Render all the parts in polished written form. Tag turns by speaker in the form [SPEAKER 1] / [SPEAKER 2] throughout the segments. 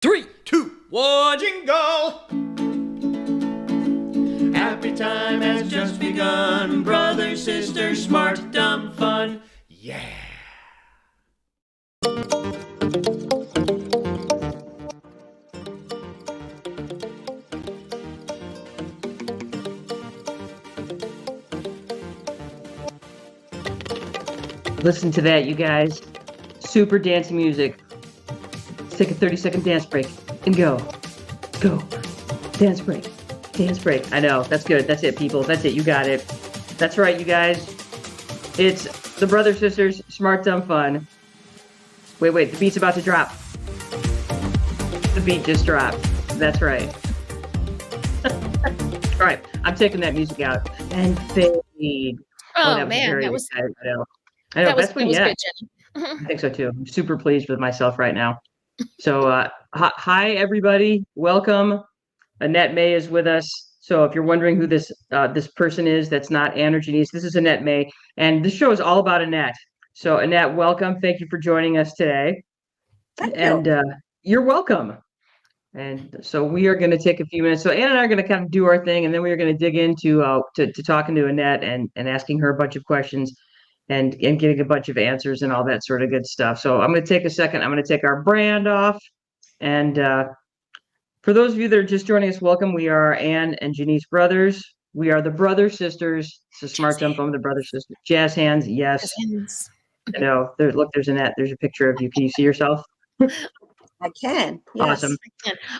[SPEAKER 1] 3, 2, 1,
[SPEAKER 2] jingle! Happy time has just begun. Brother, sister, smart, dumb, fun. Yeah!
[SPEAKER 3] Listen to that, you guys. Super dancey music. Let's take a 30-second dance break and go. Go. Dance break. Dance break. I know. That's good. That's it, people. That's it. You got it. That's right, you guys. It's the Brother Sisters Smart Dumb Fun. Wait. The beat's about to drop. The beat just dropped. That's right. All right. I'm taking that music out. And fade.
[SPEAKER 4] Oh man, that was
[SPEAKER 3] exciting. I know.
[SPEAKER 4] that was
[SPEAKER 3] Best
[SPEAKER 4] good,
[SPEAKER 3] one yet.
[SPEAKER 4] Jenny.
[SPEAKER 3] I think so too. I'm super pleased with myself right now. So, hi everybody. Welcome. Annette May is with us. So, if you're wondering who this person is, that's not Anne or Janice. This is Annette May, and this show is all about Annette. So, Annette, welcome. Thank you for joining us today.
[SPEAKER 5] Thank you.
[SPEAKER 3] And you're welcome. And so we are going to take a few minutes. So Anne and I are going to kind of do our thing, and then we are going to dig into to talking to Annette and asking her a bunch of questions and getting a bunch of answers and all that sort of good stuff. So I'm going to take a second. I'm going to take our brand off. And for those of you that are just joining us, welcome. We are Anne and Janice brothers. We are the Brother Sisters. It's a smart dump on the Brother Sisters. Jazz hands, yes.
[SPEAKER 4] Jazz hands.
[SPEAKER 3] I know. Look, there's Annette. There's a picture of you. Can you see yourself?
[SPEAKER 5] I can. Yes.
[SPEAKER 3] Awesome.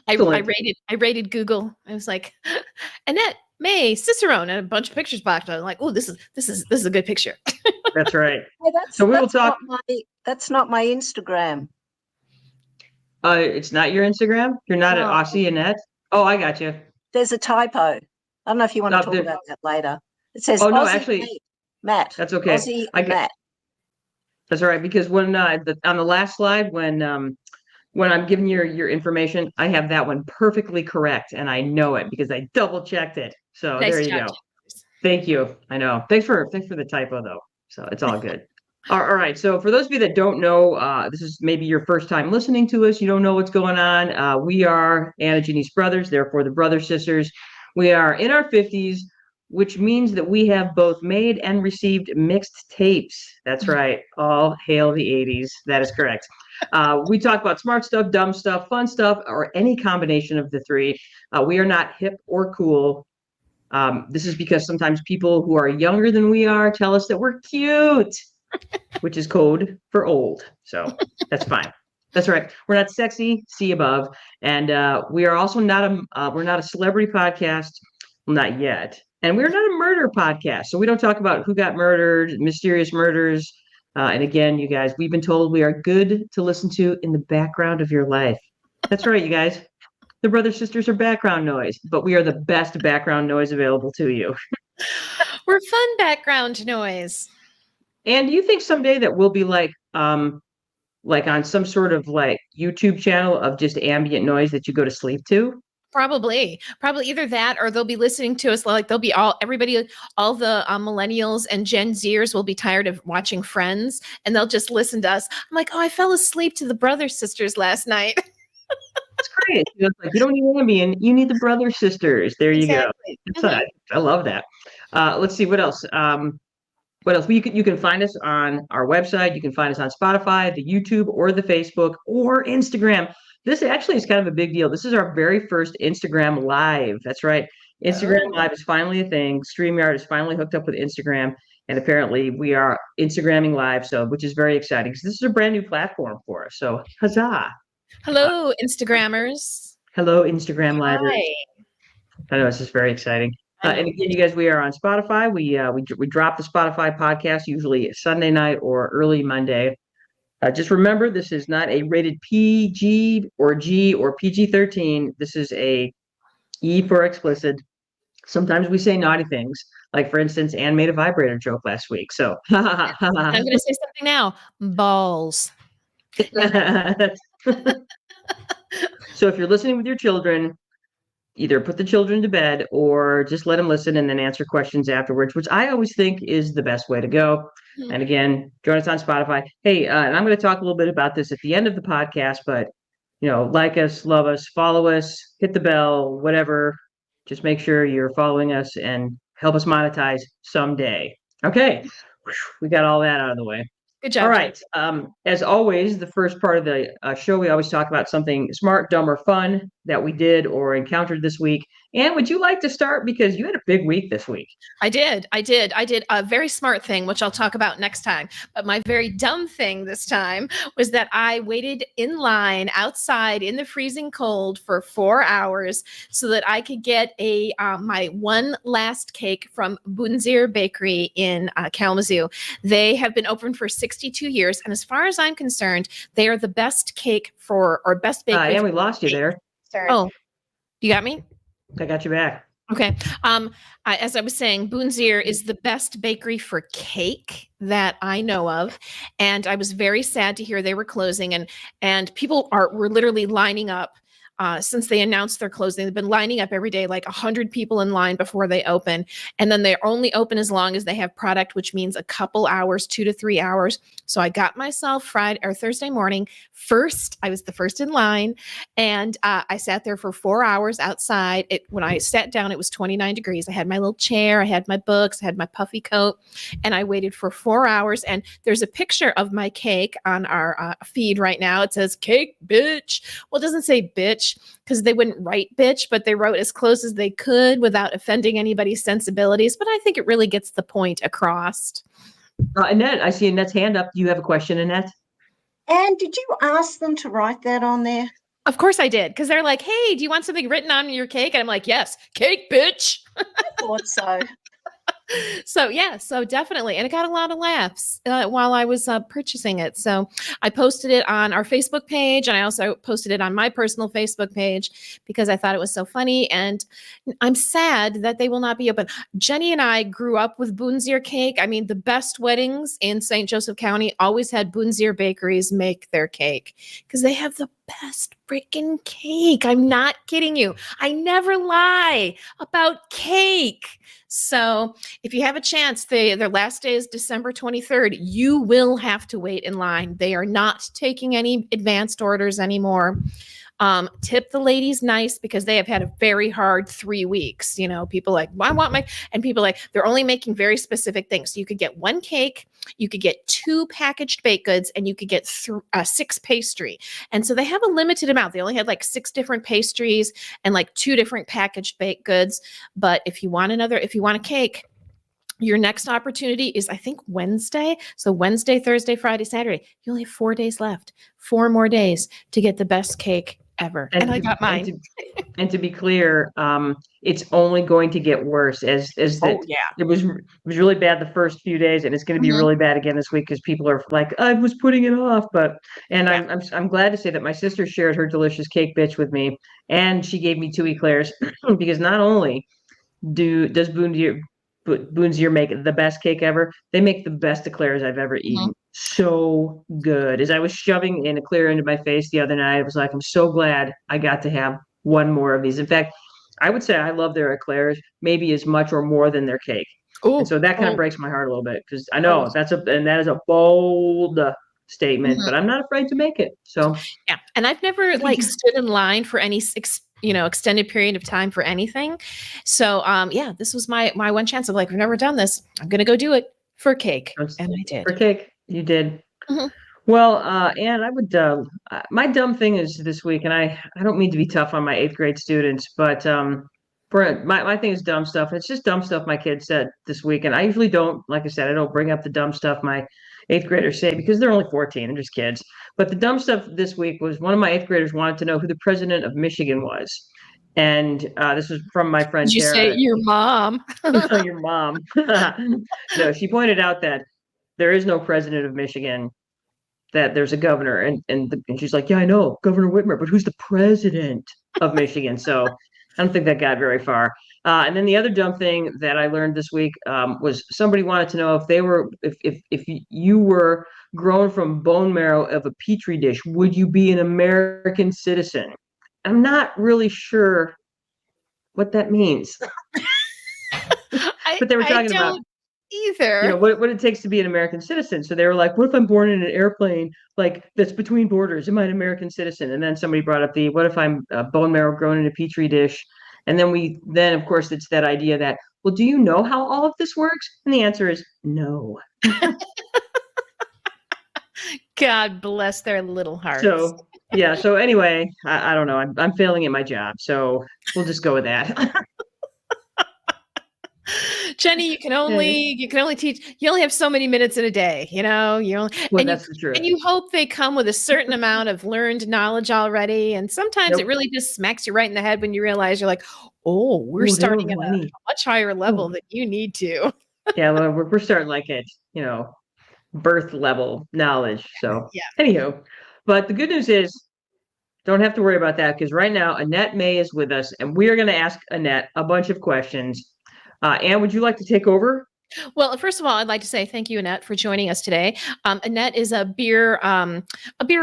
[SPEAKER 4] I rated Google. I was like, Annette May Cicerone, and a bunch of pictures back. I was like, oh, this is a good picture.
[SPEAKER 3] That's right.
[SPEAKER 5] Hey,
[SPEAKER 3] So we will talk.
[SPEAKER 5] That's not my Instagram.
[SPEAKER 3] It's not your Instagram? You're not
[SPEAKER 5] No.
[SPEAKER 3] at Aussie Annette? Oh, I got you.
[SPEAKER 5] There's a typo. I don't know if you want to
[SPEAKER 3] No,
[SPEAKER 5] talk
[SPEAKER 3] there-
[SPEAKER 5] about that later. It says
[SPEAKER 3] Oh, no,
[SPEAKER 5] Aussie
[SPEAKER 3] actually,
[SPEAKER 5] Matt.
[SPEAKER 3] that's okay.
[SPEAKER 5] Aussie
[SPEAKER 3] I got-
[SPEAKER 5] Matt.
[SPEAKER 3] That's all right, because when on the last slide, when I'm giving your information, I have that one perfectly correct, and I know it because I double checked it. So
[SPEAKER 4] Nice
[SPEAKER 3] there you
[SPEAKER 4] job,
[SPEAKER 3] go. Thank you. I know. Thanks for the typo though. So it's all good. All right. So for those of you that don't know, this is maybe your first time listening to us. You don't know what's going on. We are Anne and Janice brothers, therefore the Brother Sisters. We are in our 50s, which means that we have both made and received mixed tapes. That's right. All hail the 80s. That is correct. We talk about smart stuff, dumb stuff, fun stuff, or any combination of the three. We are not hip or cool. This is because sometimes people who are younger than we are tell us that we're cute, which is code for old. So that's fine. That's right. We're not sexy, see above, and we are also we're not a celebrity podcast, well, not yet, and we're not a murder podcast. So we don't talk about who got murdered, mysterious murders. And again, you guys, we've been told we are good to listen to in the background of your life. That's right, you guys. The Brother Sisters are background noise, but we are the best background noise available to you.
[SPEAKER 4] We're fun background noise.
[SPEAKER 3] And do you think someday that we'll be like on some sort of like YouTube channel of just ambient noise that you go to sleep to?
[SPEAKER 4] Probably either that, or they'll be listening to us. Like they'll be all the millennials and Gen Zers will be tired of watching Friends, and they'll just listen to us. I'm like, oh, I fell asleep to the Brother Sisters last night.
[SPEAKER 3] That's great. You don't need ambient, you need the Brother Sisters. There you go.
[SPEAKER 4] Exactly.
[SPEAKER 3] I love that. Let's see what else. What else? You can find us on our website. You can find us on Spotify, the YouTube, or the Facebook, or Instagram. This actually is kind of a big deal. This is our very first Instagram Live. That's right. Instagram Live is finally a thing. StreamYard is finally hooked up with Instagram, and apparently we are Instagramming Live, which is very exciting because this is a brand new platform for us. So huzzah!
[SPEAKER 4] Hello, Instagrammers.
[SPEAKER 3] Hello, Instagram Live.
[SPEAKER 4] Hi.
[SPEAKER 3] I know this is very exciting. And again, you guys, we are on Spotify. We drop the Spotify podcast usually Sunday night or early Monday. Just remember, this is not a rated PG or G or PG-13. This is a E for explicit. Sometimes we say naughty things. Like, for instance, Anne made a vibrator joke last week. So
[SPEAKER 4] I'm going to say something now. Balls.
[SPEAKER 3] So if you're listening with your children, either put the children to bed or just let them listen and then answer questions afterwards, which I always think is the best way to go. Mm-hmm. And again, join us on Spotify. Hey, and I'm going to talk a little bit about this at the end of the podcast, but like us, love us, follow us, hit the bell, whatever. Just make sure you're following us and help us monetize someday. Okay, we got all that out of the way.
[SPEAKER 4] Good
[SPEAKER 3] All
[SPEAKER 4] job, Jen.
[SPEAKER 3] right. As always, the first part of the show, we always talk about something smart, dumb, or fun that we did or encountered this week. And would you like to start? Because you had a big week this week.
[SPEAKER 4] I did a very smart thing, which I'll talk about next time. But my very dumb thing this time was that I waited in line outside in the freezing cold for 4 hours so that I could get my one last cake from Bunzir Bakery in Kalamazoo. They have been open for 62 years, and as far as I'm concerned, they are the best cake or best bakery.
[SPEAKER 3] And we lost you there.
[SPEAKER 5] Sorry.
[SPEAKER 4] Oh, you got me?
[SPEAKER 3] I got you back.
[SPEAKER 4] Okay. As I was saying, Bunzir is the best bakery for cake that I know of, and I was very sad to hear they were closing. And people were literally lining up since they announced their closing. They've been lining up every day, like 100 people in line before they open, and then they're only open as long as they have product, which means a couple hours, 2 to 3 hours. So I got myself Friday or Thursday morning first. I was the first in line, and I sat there for 4 hours outside. When I sat down, it was 29 degrees. I had my little chair, I had my books, I had my puffy coat, and I waited for 4 hours. And there's a picture of my cake on our feed right now. It says "Cake Bitch." Well, it doesn't say bitch because they wouldn't write bitch, but they wrote as close as they could without offending anybody's sensibilities. But I think it really gets the point across.
[SPEAKER 3] Annette, I see Annette's hand up. Do you have a question, Annette?
[SPEAKER 5] And did you ask them to write that on there?
[SPEAKER 4] Of course I did, because they're like, "Hey, do you want something written on your cake?" And I'm like, "Yes, cake bitch."
[SPEAKER 5] I thought so.
[SPEAKER 4] So definitely. And it got a lot of laughs while I was purchasing it. So I posted it on our Facebook page, and I also posted it on my personal Facebook page because I thought it was so funny. And I'm sad that they will not be open. Jenny and I grew up with Bunzir cake. I mean, the best weddings in St. Joseph County always had Bunzir bakeries make their cake because they have the best freaking cake. I'm not kidding you. I never lie about cake. So if you have a chance, their last day is December 23rd. You will have to wait in line. They are not taking any advanced orders anymore. Tip the ladies nice because they have had a very hard 3 weeks. People like, well, I want and people like, they're only making very specific things. So you could get one cake, you could get 2 packaged baked goods, and you could get 6 pastry. And so they have a limited amount. They only had like 6 different pastries and like 2 different packaged baked goods. But if you want a cake, your next opportunity is, I think, Wednesday. So Wednesday, Thursday, Friday, Saturday. You only have 4 days left. 4 more days to get the best cake ever. And I got mine.
[SPEAKER 3] And to be clear, it's only going to get worse as that.
[SPEAKER 4] Oh, yeah.
[SPEAKER 3] It was really bad the first few days, and it's going to be really bad again this week because people are like, I was putting it off. I'm glad to say that my sister shared her delicious cake bitch with me, and she gave me 2 eclairs because not only does Bunzir make the best cake ever, they make the best eclairs I've ever eaten. So good. As I was shoving an eclair into my face the other night, I was like, I'm so glad I got to have one more of these. In fact, I would say I love their eclairs maybe as much or more than their cake. And so that kind of breaks my heart a little bit because I know that is a bold statement, but I'm not afraid to make it. So
[SPEAKER 4] yeah, and I've never stood in line for any extended period of time for anything. So this was my one chance of like, I've never done this. I'm gonna go do it for cake, and I did.
[SPEAKER 3] For cake, you did. Well, and I would. My dumb thing is this week, and I don't mean to be tough on my 8th grade students, but for my thing is dumb stuff. It's just dumb stuff my kids said this week, and I usually don't. Like I said, I don't bring up the dumb stuff my 8th graders say because they're only 14, they're just kids. But the dumb stuff this week was one of my 8th graders wanted to know who the president of Michigan was. And this was from my friend
[SPEAKER 4] Did you
[SPEAKER 3] Tara.
[SPEAKER 4] say your mom?
[SPEAKER 3] No, your mom. No, she pointed out that there is no president of Michigan, that there's a governor. And she's like, yeah, I know, Governor Whitmer, but who's the president of Michigan? So I don't think that got very far. And then the other dumb thing that I learned this week was somebody wanted to know if you were grown from bone marrow of a petri dish, would you be an American citizen? I'm not really sure what that means. But they were talking about
[SPEAKER 4] either.
[SPEAKER 3] you know, what it takes to be an American citizen. So they were like, what if I'm born in an airplane like that's between borders? Am I an American citizen? And then somebody brought up what if I'm bone marrow grown in a petri dish? And then of course it's that idea that, well, do you know how all of this works? And the answer is no.
[SPEAKER 4] God bless their little hearts.
[SPEAKER 3] So yeah. So anyway, I don't know. I'm failing at my job. So we'll just go with that.
[SPEAKER 4] Jenny, you can only teach. You only have so many minutes in a day. You know,
[SPEAKER 3] Well, that's the truth.
[SPEAKER 4] and you hope they come with a certain amount of learned knowledge already. And sometimes it really just smacks you right in the head when you realize you're like, oh, we're starting at a much higher level than you need to.
[SPEAKER 3] Yeah, well, we're starting like at, birth level knowledge. So anywho, but the good news is don't have to worry about that because right now Annette May is with us and we are going to ask Annette a bunch of questions. Anne, would you like to take over?
[SPEAKER 4] Well, first of all, I'd like to say thank you, Annette, for joining us today. Annette is a beer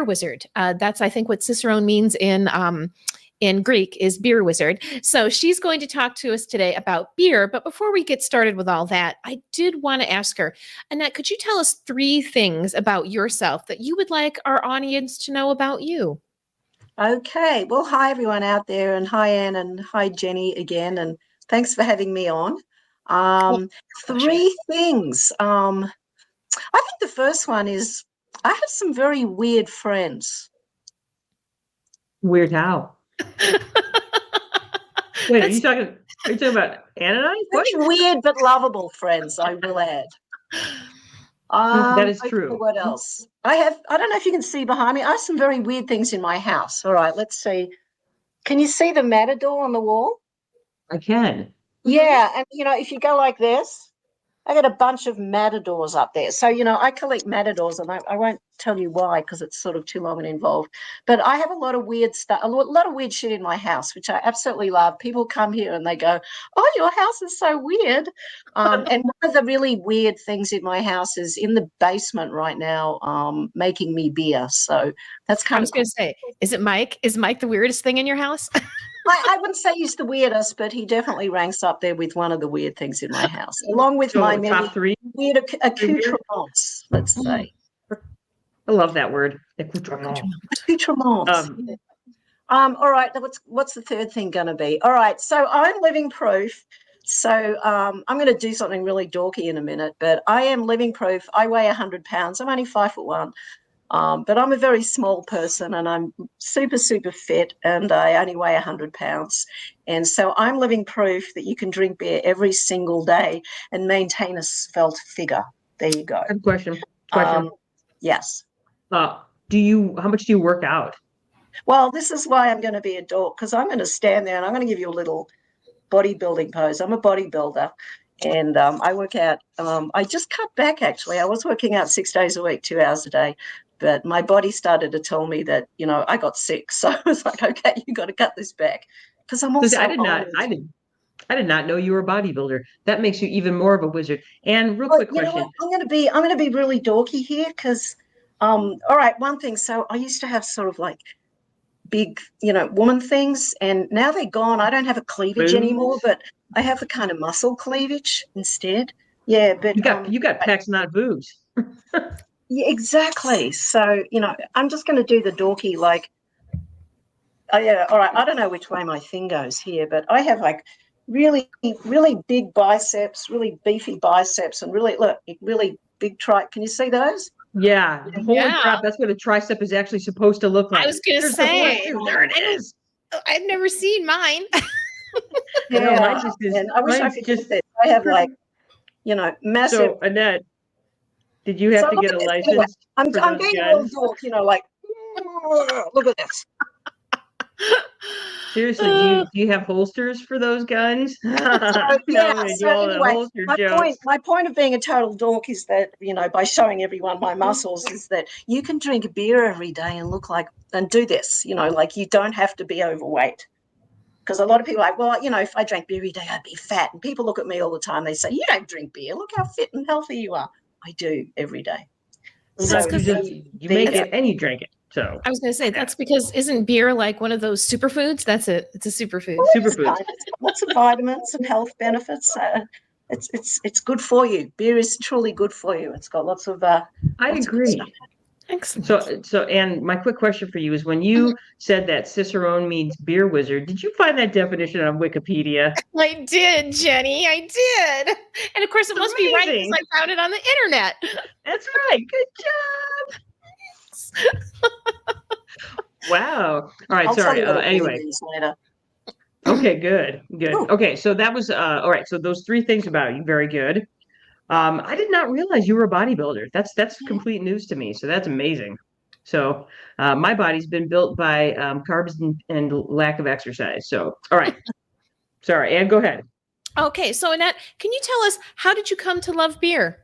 [SPEAKER 4] wizard. That's, I think, what Cicerone means in Greek is beer wizard. So she's going to talk to us today about beer. But before we get started with all that, I did want to ask her, Annette, could you tell us 3 things about yourself that you would like our audience to know about you?
[SPEAKER 5] Okay. Well, hi, everyone out there. And hi, Anne, and hi, Jenny, again. And thanks for having me on. 3 things. I think the first one is I have some very weird friends.
[SPEAKER 3] Weird how? Wait, are you talking about Anne and I? What?
[SPEAKER 5] Really weird but lovable friends, I will add.
[SPEAKER 3] That is
[SPEAKER 5] okay,
[SPEAKER 3] true.
[SPEAKER 5] what else? I don't know if you can see behind me. I have some very weird things in my house. All right, let's see. Can you see the matador on the wall?
[SPEAKER 3] I can.
[SPEAKER 5] Yeah, and if you go like this, I got a bunch of matadors up there. So, I collect matadors, and I won't tell you why because it's sort of too long and involved. But I have a lot of weird stuff, a lot of weird shit in my house, which I absolutely love. People come here and they go, "Oh, your house is so weird." And one of the really weird things in my house is in the basement right now, making me beer. So that's kind
[SPEAKER 4] I was going to say, is it Mike? Is Mike the weirdest thing in your house?
[SPEAKER 5] I wouldn't say he's the weirdest, but he definitely ranks up there with one of the weird things in my house, along with my many
[SPEAKER 3] top 3
[SPEAKER 5] weird accoutrements, let's say.
[SPEAKER 3] I love that word. Accoutrements.
[SPEAKER 5] Accoutrements. All right, what's the third thing going to be? All right, so I'm living proof. So I'm going to do something really dorky in a minute, but I am living proof. I weigh 100 pounds. I'm only 5'1". But I'm a very small person and I'm super, super fit and I only weigh 100 pounds. And so I'm living proof that you can drink beer every single day and maintain a svelte figure. There you go.
[SPEAKER 3] Good question.
[SPEAKER 5] Yes.
[SPEAKER 3] How much do you work out?
[SPEAKER 5] Well, this is why I'm going to be a dork because I'm going to stand there and I'm going to give you a little bodybuilding pose. I'm a bodybuilder. And I work out. I just cut back, actually. I was working out 6 days a week, 2 hours a day. But my body started to tell me that, I got sick. So I was like, okay, you got to cut this back. Because I'm also
[SPEAKER 3] I did not know you were a bodybuilder. That makes you even more of a wizard. And real quick question.
[SPEAKER 5] I'm going to be really dorky here because, all right, one thing. So I used to have sort of like big, woman things, and now they're gone. I don't have a cleavage anymore, but I have the kind of muscle cleavage instead. Yeah, but
[SPEAKER 3] you got pecs, not boobs.
[SPEAKER 5] Yeah, exactly. So, I'm just going to do the dorky, like, oh, yeah, all right. I don't know which way my thing goes here, but I have like really, really big biceps, really beefy biceps, and really big tricep. Can you see those?
[SPEAKER 3] Yeah. Holy crap. That's what a tricep is actually supposed to look like.
[SPEAKER 4] I was going to say.
[SPEAKER 3] There it is.
[SPEAKER 4] I've never seen mine.
[SPEAKER 5] Yeah. And I wish I could just, I have like, massive.
[SPEAKER 3] So, Annette, did you have to get a license?
[SPEAKER 5] Anyway, I'm being a little dork, like, look at this.
[SPEAKER 3] Seriously, do you have holsters for those guns?
[SPEAKER 5] So anyway, my point of being a total dork is that, by showing everyone my muscles is that you can drink a beer every day and and do this, like you don't have to be overweight. Because a lot of people are like, well, if I drank beer every day, I'd be fat. And people look at me all the time. They say, you don't drink beer. Look how fit and healthy you are. I do every day.
[SPEAKER 3] Well, so you make it and you drink it. So
[SPEAKER 4] I was going to say that's because isn't beer like one of those superfoods? That's it. It's a superfood.
[SPEAKER 5] Lots of vitamins and health benefits. It's good for you. Beer is truly good for you. It's got lots of
[SPEAKER 3] I
[SPEAKER 5] lots of good stuff.
[SPEAKER 3] agree.
[SPEAKER 4] Excellent.
[SPEAKER 3] So, and my quick question for you is when you said that Cicerone means beer wizard, did you find that definition on Wikipedia?
[SPEAKER 4] I did, Jenny. I did. And of course, it must be right because
[SPEAKER 3] Amazing.
[SPEAKER 4] I found it on the internet.
[SPEAKER 3] That's right. Good job. Wow. All right.
[SPEAKER 5] I'll tell
[SPEAKER 3] Sorry.
[SPEAKER 5] you what a beer
[SPEAKER 3] Anyway.
[SPEAKER 5] means later.
[SPEAKER 3] Okay. Good. Good.
[SPEAKER 5] Ooh.
[SPEAKER 3] Okay. So that was all right. So those three things about you, very good. I did not realize you were a bodybuilder. That's complete news to me. So that's amazing. So my body's been built by carbs and lack of exercise. So all right. Sorry, Ann, go ahead.
[SPEAKER 4] Okay, so Annette, can you tell us how did you come to love beer?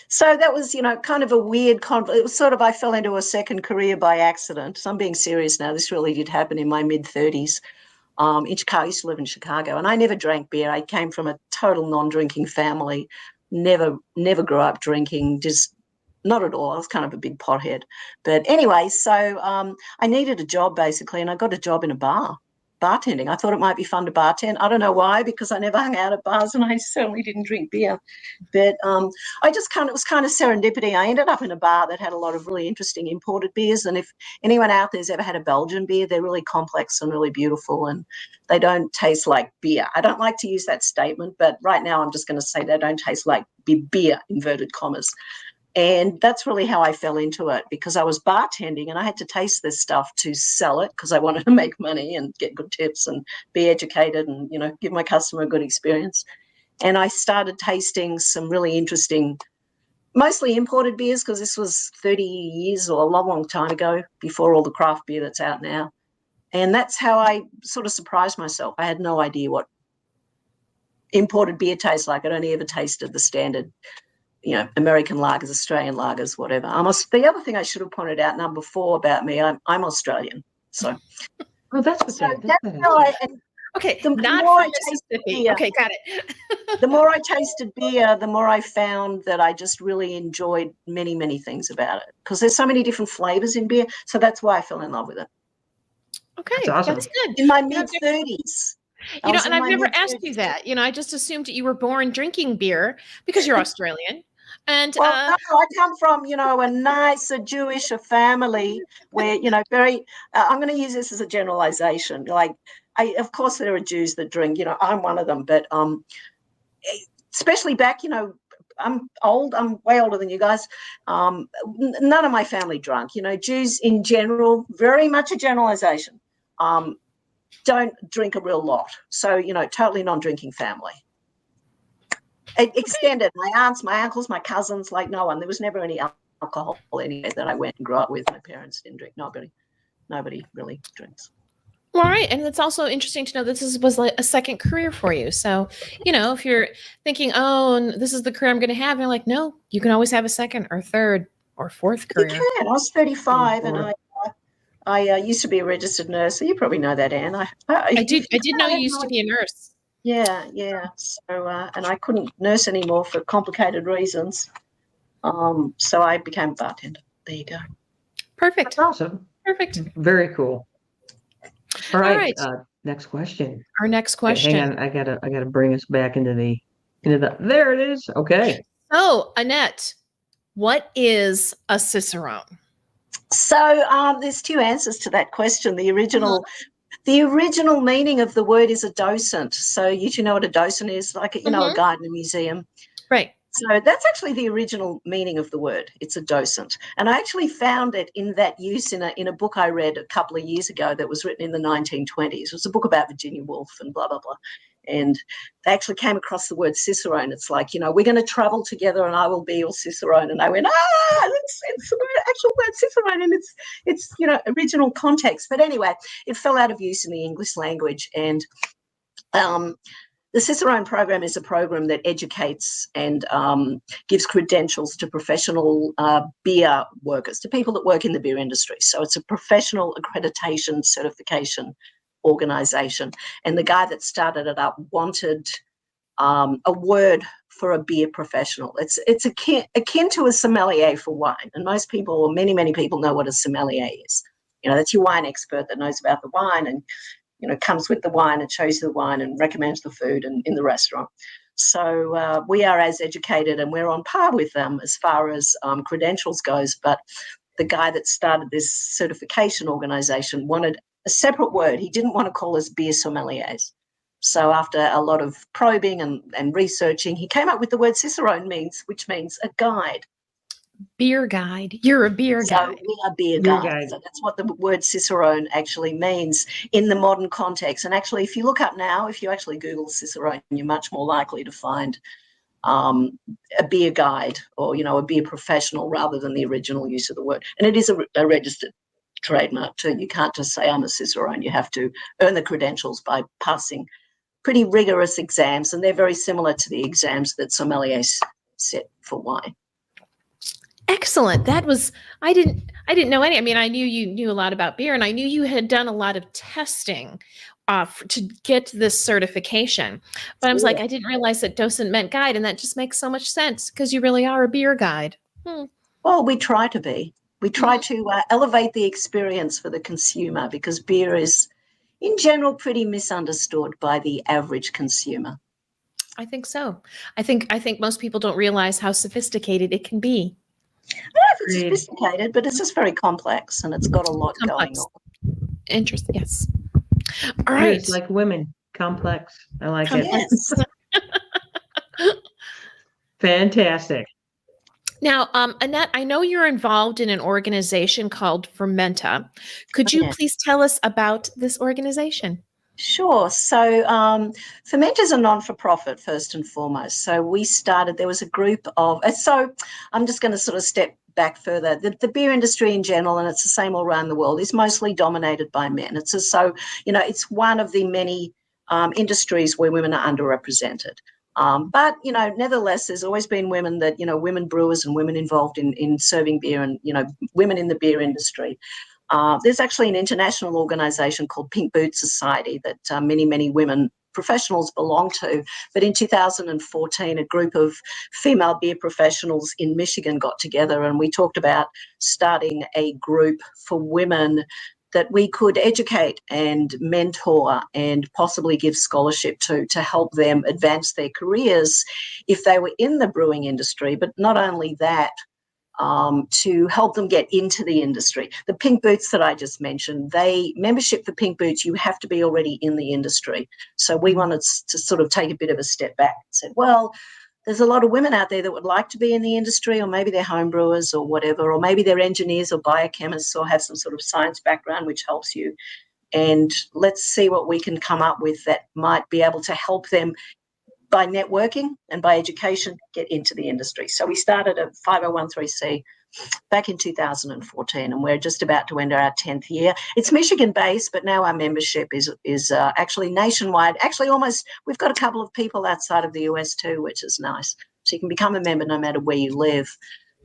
[SPEAKER 5] So that was, kind of a weird conflict. It was sort of, I fell into a second career by accident. So I'm being serious now. This really did happen in my mid-30s. In Chicago, I used to live in Chicago, and I never drank beer. I came from a total non-drinking family. Never grew up drinking, just not at all. I was kind of a big pothead. But anyway, so I needed a job basically, and I got a job in a bar, bartending. I thought it might be fun to bartend. I don't know why, because I never hung out at bars and I certainly didn't drink beer. But it was kind of serendipity. I ended up in a bar that had a lot of really interesting imported beers. And if anyone out there's ever had a Belgian beer, they're really complex and really beautiful, and they don't taste like beer. I don't like to use that statement, but right now I'm just going to say they don't taste like beer, inverted commas. And that's really how I fell into it, because I was bartending and I had to taste this stuff to sell it because I wanted to make money and get good tips and be educated and, give my customer a good experience. And I started tasting some really interesting, mostly imported beers, because this was 30 years or a long, long time ago, before all the craft beer that's out now. And that's how I sort of surprised myself. I had no idea what imported beer tastes like. I'd only ever tasted the standard, American lagers, Australian lagers, whatever. The other thing I should have pointed out, number 4 about me, I'm Australian. So,
[SPEAKER 3] Oh, that's what
[SPEAKER 5] so
[SPEAKER 3] that's
[SPEAKER 5] that's
[SPEAKER 3] that
[SPEAKER 5] how
[SPEAKER 3] answer.
[SPEAKER 5] and
[SPEAKER 4] Okay,
[SPEAKER 5] the
[SPEAKER 4] not
[SPEAKER 5] more
[SPEAKER 4] from
[SPEAKER 5] I tasted
[SPEAKER 4] Mississippi.
[SPEAKER 5] beer,
[SPEAKER 4] Okay, got it.
[SPEAKER 5] the more I tasted beer, the more I found that I just really enjoyed many, many things about it, because there's so many different flavors in beer. So that's why I fell in love with it.
[SPEAKER 4] Okay,
[SPEAKER 3] That's awesome.
[SPEAKER 4] that's good.
[SPEAKER 5] In my
[SPEAKER 4] You know,
[SPEAKER 5] mid-30s.
[SPEAKER 4] and I've never asked you that. I just assumed that you were born drinking beer because you're Australian. And
[SPEAKER 5] Well, no, I come from, a nice, Jewish family where, very, I'm going to use this as a generalization. Like, of course, there are Jews that drink, I'm one of them, but especially back, I'm old, I'm way older than you guys. None of my family drank, Jews in general, very much a generalization, don't drink a real lot. So, totally non-drinking family. Extended, my aunts, my uncles, my cousins, like no one. There was never any alcohol anywhere that I went and grew up with. My parents didn't drink. Nobody really drinks.
[SPEAKER 4] All right, and it's also interesting to know that this was like a second career for you. So, if you're thinking, oh, and this is the career I'm going to have, you're like, no, you can always have a second or third or fourth career.
[SPEAKER 5] You can. I was 35, and I used to be a registered nurse. So you probably know that, Anne.
[SPEAKER 4] I did know you used to be a nurse.
[SPEAKER 5] Yeah. So, and I couldn't nurse anymore for complicated reasons. So I became a bartender. There you go.
[SPEAKER 4] Perfect.
[SPEAKER 3] That's awesome.
[SPEAKER 4] Perfect.
[SPEAKER 3] Very cool. All right.
[SPEAKER 4] right.
[SPEAKER 3] Next question.
[SPEAKER 4] Our next
[SPEAKER 3] Okay,
[SPEAKER 4] question.
[SPEAKER 3] hang on. I gotta bring us back into the. There it is. Okay.
[SPEAKER 4] So, Annette, what is a Cicerone?
[SPEAKER 5] So there's 2 answers to that question. The original meaning of the word is a docent. So you two know what a docent is, like a guide in a museum.
[SPEAKER 4] Right.
[SPEAKER 5] So that's actually the original meaning of the word. It's a docent. And I actually found it in that use in a book I read a couple of years ago that was written in the 1920s. It was a book about Virginia Woolf and blah, blah, blah. And they actually came across the word Cicerone. It's like, we're going to travel together and I will be your Cicerone. And I went, it's the actual word Cicerone in its original context. But anyway, it fell out of use in the English language. And the Cicerone program is a program that educates and gives credentials to professional beer workers, to people that work in the beer industry. So it's a professional accreditation certification organization. And the guy that started it up wanted a word for a beer professional. It's akin to a sommelier for wine. And most people, or many, many people know what a sommelier is. That's your wine expert that knows about the wine and comes with the wine and shows you the wine and recommends the food and in the restaurant. So we are as educated and we're on par with them as far as credentials goes. But the guy that started this certification organisation wanted a separate word. He didn't want to call us beer sommeliers. So after a lot of probing and researching, he came up with the word Cicerone, which means a guide.
[SPEAKER 4] Beer guide. You're a beer
[SPEAKER 5] So
[SPEAKER 4] guide.
[SPEAKER 5] we are beer
[SPEAKER 3] Beer
[SPEAKER 5] guides.
[SPEAKER 3] guide.
[SPEAKER 5] So that's what the word Cicerone actually means in the modern context. And actually, if you look up now, if you actually Google Cicerone, you're much more likely to find a beer guide or, a beer professional rather than the original use of the word. And it is a registered trademark too. You can't just say I'm a Cicerone. You have to earn the credentials by passing pretty rigorous exams, and they're very similar to the exams that sommeliers set for wine.
[SPEAKER 4] Excellent. I didn't know any. I mean, I knew you knew a lot about beer, and I knew you had done a lot of testing to get this certification. But I was like, I didn't realize that docent meant guide, and that just makes so much sense because you really are a beer guide.
[SPEAKER 5] Well, we try to be. We try to elevate the experience for the consumer because beer is, in general, pretty misunderstood by the average consumer.
[SPEAKER 4] I think so. I think most people don't realize how sophisticated it can be.
[SPEAKER 5] I don't know if it's sophisticated, but it's just very complex and it's got a lot going on.
[SPEAKER 4] Interesting. Yes. All
[SPEAKER 3] Beer
[SPEAKER 4] right.
[SPEAKER 3] is like women, complex. I like it.
[SPEAKER 5] Yes.
[SPEAKER 3] Fantastic.
[SPEAKER 4] Now, Annette, I know you're involved in an organization called Fermenta. Could you
[SPEAKER 5] Yeah.
[SPEAKER 4] please tell us about this organization?
[SPEAKER 5] Sure. So Ferment is a non-for-profit, first and foremost. So we started, there was a group of, so I'm just going to sort of step back further. The beer industry in general, and it's the same all around the world, is mostly dominated by men. It's one of the many industries where women are underrepresented. But, nevertheless, there's always been women women brewers and women involved in serving beer and, women in the beer industry. There's actually an international organisation called Pink Boot Society that many, many women professionals belong to. But in 2014, a group of female beer professionals in Michigan got together and we talked about starting a group for women that we could educate and mentor and possibly give scholarship to help them advance their careers if they were in the brewing industry. But not only that, to help them get into the industry. The Pink Boots that I just mentioned, membership for Pink Boots, you have to be already in the industry. So we wanted to sort of take a bit of a step back and said, well, there's a lot of women out there that would like to be in the industry, or maybe they're home brewers or whatever, or maybe they're engineers or biochemists or have some sort of science background which helps you. And let's see what we can come up with that might be able to help them by networking and by education, get into the industry. So we started a 501(c) back in 2014, and we're just about to enter our 10th year. It's Michigan-based, but now our membership is actually nationwide. Actually, we've got a couple of people outside of the US too, which is nice. So you can become a member no matter where you live.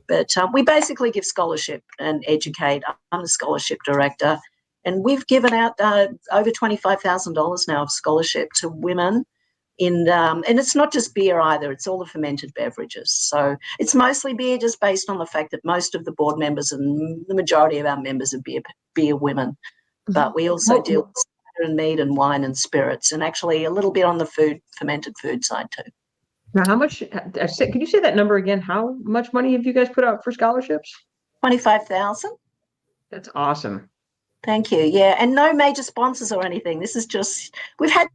[SPEAKER 5] But we basically give scholarship and educate. I'm the scholarship director, and we've given out over $25,000 now of scholarship to women. And it's not just beer either, it's all the fermented beverages. So it's mostly beer, just based on the fact that most of the board members and the majority of our members are beer women. But we also deal with cider and mead and wine and spirits, and actually a little bit on the fermented food side too.
[SPEAKER 3] Now, how much, can you say that number again? How much money have you guys put out for scholarships?
[SPEAKER 5] 25,000.
[SPEAKER 3] That's awesome.
[SPEAKER 5] Thank you. Yeah, and no major sponsors or anything. This is just, we've had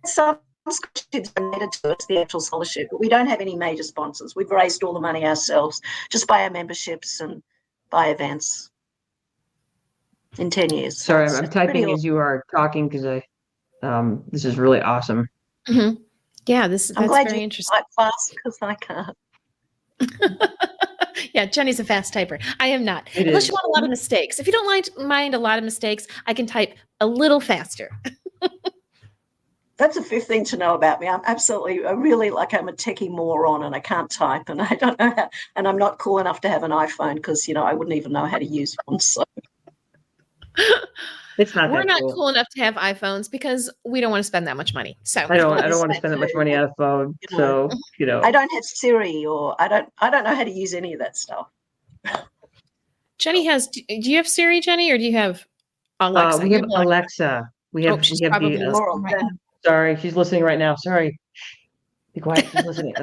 [SPEAKER 5] some scholarships donated to us, the actual scholarship, but we don't have any major sponsors. We've raised all the money ourselves just by our memberships and by events in 10 years.
[SPEAKER 3] Sorry,
[SPEAKER 5] So
[SPEAKER 3] I'm typing as you are talking because this is really awesome.
[SPEAKER 4] Mm-hmm. Yeah, that's
[SPEAKER 5] glad
[SPEAKER 4] very
[SPEAKER 5] you
[SPEAKER 4] interesting.
[SPEAKER 5] type fast because I can't.
[SPEAKER 4] Yeah, Jenny's a fast typer. I am not.
[SPEAKER 3] It
[SPEAKER 4] Unless
[SPEAKER 3] is.
[SPEAKER 4] you want a lot of mistakes. If you don't mind a lot of mistakes, I can type a little faster.
[SPEAKER 5] That's a fifth thing to know about me. I'm a techie moron and I can't type and I don't know how, and I'm not cool enough to have an iPhone because, I wouldn't even know how to use one. So
[SPEAKER 3] It's not
[SPEAKER 4] We're
[SPEAKER 3] that
[SPEAKER 4] not
[SPEAKER 3] cool.
[SPEAKER 4] cool enough to have iPhones because we don't want to spend that much money. So
[SPEAKER 3] I don't want to spend that much money on a phone. So,
[SPEAKER 5] I don't have Siri or I don't know how to use any of that stuff.
[SPEAKER 4] Jenny do you have Siri, Jenny, or do you have Alexa?
[SPEAKER 3] we have Alexa. We have
[SPEAKER 4] she's
[SPEAKER 3] the
[SPEAKER 4] probably listening right now.
[SPEAKER 3] sorry, she's listening right now. Sorry. Be quiet. She's listening.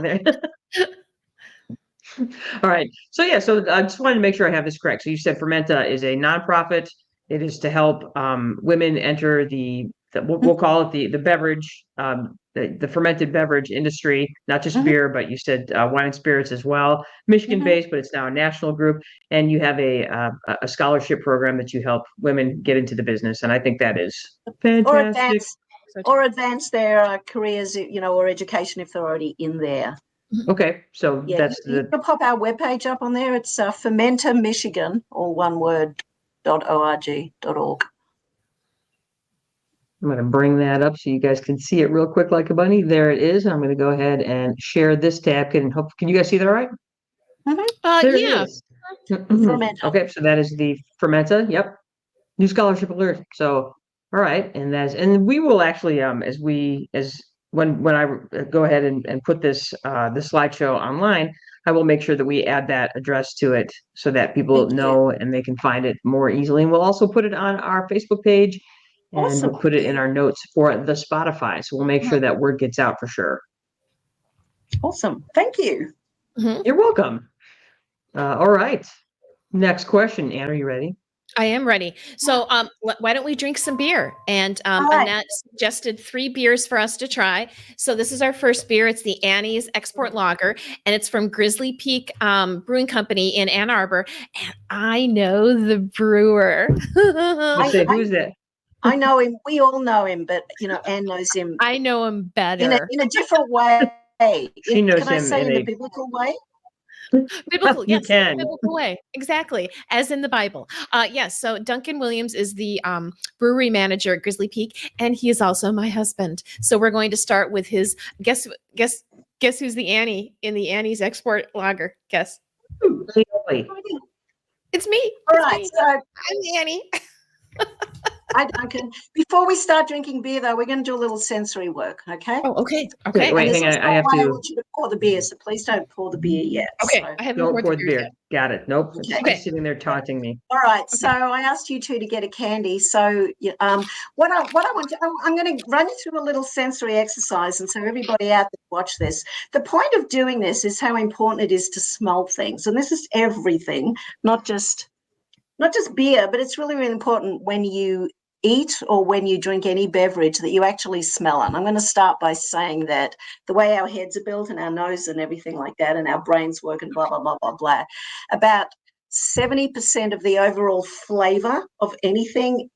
[SPEAKER 3] All right. So yeah, so I just wanted to make sure I have this correct. So you said Fermenta is a nonprofit. It is to help women enter we'll call it the beverage, the fermented beverage industry, not just beer, but you said wine and spirits as well. Michigan-based, but it's now a national group. And you have a scholarship program that you help women get into the business. And I think that is fantastic.
[SPEAKER 5] Or advance their careers, or education if they're already in there.
[SPEAKER 3] Okay, so
[SPEAKER 5] Yeah,
[SPEAKER 3] that's
[SPEAKER 5] you can pop our webpage up on there. It's Fermenta Michigan, all one word, .org.
[SPEAKER 3] I'm going to bring that up so you guys can see it real quick like a bunny. There it is. I'm going to go ahead and share this tab. Can you guys see that all right? There it
[SPEAKER 4] Yeah.
[SPEAKER 3] is.
[SPEAKER 5] Fermenta.
[SPEAKER 3] Okay, so that is the Fermenta. Yep. New scholarship alert. So, all right. And we will actually, when I go ahead and put this slideshow online, I will make sure that we add that address to it so that people know and they can find it more easily. And we'll also put it on our Facebook page. And
[SPEAKER 5] Awesome.
[SPEAKER 3] we'll put it in our notes for the Spotify. So we'll make sure that word gets out for sure.
[SPEAKER 5] Awesome. Thank you.
[SPEAKER 3] You're welcome. All right. Next question. Anne, are you ready?
[SPEAKER 4] I am ready. So why don't we drink some beer? And
[SPEAKER 5] right.
[SPEAKER 4] Annette suggested 3 beers for us to try. So this is our first beer. It's the Annie's Export Lager, and it's from Grizzly Peak Brewing Company in Ann Arbor. And I know the brewer.
[SPEAKER 3] Who's that?
[SPEAKER 5] I know him. We all know him, but Anne knows him.
[SPEAKER 4] I know him better
[SPEAKER 5] in a different way.
[SPEAKER 3] She knows
[SPEAKER 5] can I
[SPEAKER 3] him
[SPEAKER 5] say
[SPEAKER 3] in
[SPEAKER 5] in
[SPEAKER 3] a
[SPEAKER 5] a biblical way?
[SPEAKER 4] Biblical,
[SPEAKER 3] You
[SPEAKER 4] yes,
[SPEAKER 3] can.
[SPEAKER 4] biblical way, exactly, as in the Bible. Yes. So Duncan Williams is the brewery manager at Grizzly Peak, and he is also my husband. So we're going to start with his guess who's the Annie in the Annie's Export Lager? Guess. It's me.
[SPEAKER 5] All right. So
[SPEAKER 4] I'm the Annie.
[SPEAKER 5] Hi, Duncan. Before we start drinking beer, though, we're going to do a little sensory work, okay?
[SPEAKER 4] Oh, okay.
[SPEAKER 3] Wait, hang on. I have to.
[SPEAKER 5] I want you to pour the beer, so please don't pour the beer yet.
[SPEAKER 4] Okay,
[SPEAKER 5] So.
[SPEAKER 4] I haven't
[SPEAKER 3] Don't
[SPEAKER 4] poured
[SPEAKER 3] pour
[SPEAKER 4] the
[SPEAKER 3] the
[SPEAKER 4] beer
[SPEAKER 3] beer.
[SPEAKER 4] yet.
[SPEAKER 3] Got it. Nope.
[SPEAKER 5] Okay.
[SPEAKER 3] She's sitting there taunting me.
[SPEAKER 5] All right. Okay. So I asked you two to get a candy. So what I want to, I'm going to run you through a little sensory exercise, and so everybody out there watch this. The point of doing this is how important it is to smell things, and this is everything, not just beer, but it's really, really important when you eat or when you drink any beverage that you actually smell it. And I'm going to start by saying that the way our heads are built and our nose and everything like that and our brains work and blah, blah, blah, blah, blah, about 70% of the overall flavor of anything,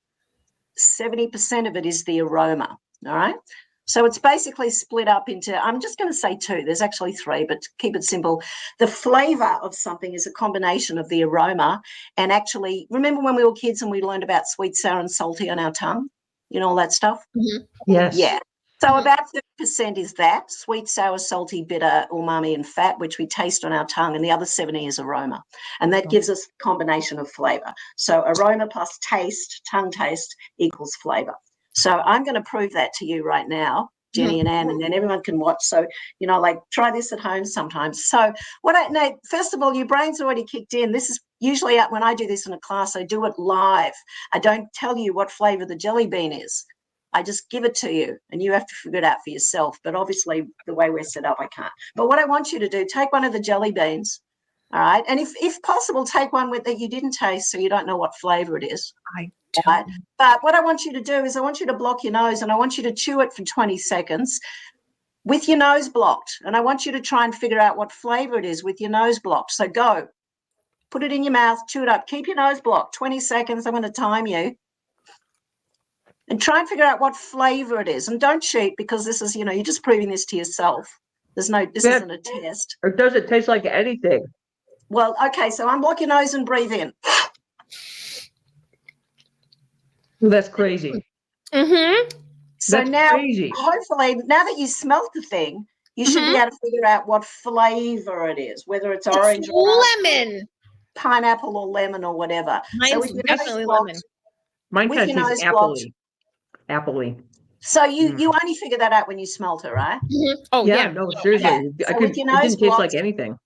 [SPEAKER 5] 70% of it is the aroma, all right? So it's basically split up into, I'm just going to say 2. There's actually 3, but to keep it simple. The flavor of something is a combination of the aroma and actually, remember when we were kids and we learned about sweet, sour, and salty on our tongue? All that stuff?
[SPEAKER 3] Mm-hmm. Yes.
[SPEAKER 5] Yeah. So about 30% is that, sweet, sour, salty, bitter, umami, and fat, which we taste on our tongue, and the other 70 is aroma. And that gives us a combination of flavor. So aroma plus taste, tongue taste, equals flavor. So I'm going to prove that to you right now, Jenny and Anne, and then everyone can watch. So, try this at home sometimes. So first of all, your brain's already kicked in. This is usually when I do this in a class, I do it live. I don't tell you what flavor the jelly bean is. I just give it to you and you have to figure it out for yourself. But obviously the way we're set up, I can't. But what I want you to do, take one of the jelly beans. All right. And if possible, take one that you didn't taste so you don't know what flavor it is. Right? But what I want you to do is I want you to block your nose and I want you to chew it for 20 seconds with your nose blocked. And I want you to try and figure out what flavor it is with your nose blocked. So go, put it in your mouth, chew it up, keep your nose blocked, 20 seconds. I'm going to time you. And try and figure out what flavor it is. And don't cheat because this is, you're just proving this to yourself. This isn't a test.
[SPEAKER 3] Or does it taste like anything?
[SPEAKER 5] Well, okay, so unblock your nose and breathe in.
[SPEAKER 3] Well, that's crazy.
[SPEAKER 4] Mm-hmm.
[SPEAKER 5] So
[SPEAKER 3] that's
[SPEAKER 5] now,
[SPEAKER 3] crazy.
[SPEAKER 5] hopefully, now that you smelt the thing, you should be able to figure out what flavor it is, whether it's orange or
[SPEAKER 4] lemon,
[SPEAKER 5] pineapple or lemon or whatever.
[SPEAKER 4] Mine's definitely lemon.
[SPEAKER 3] Mine kind of tastes appley. So
[SPEAKER 5] you only figure that out when you smelt it, right?
[SPEAKER 4] Mm-hmm. Oh yeah.
[SPEAKER 3] No, seriously.
[SPEAKER 5] Yeah. So
[SPEAKER 3] it didn't taste like anything.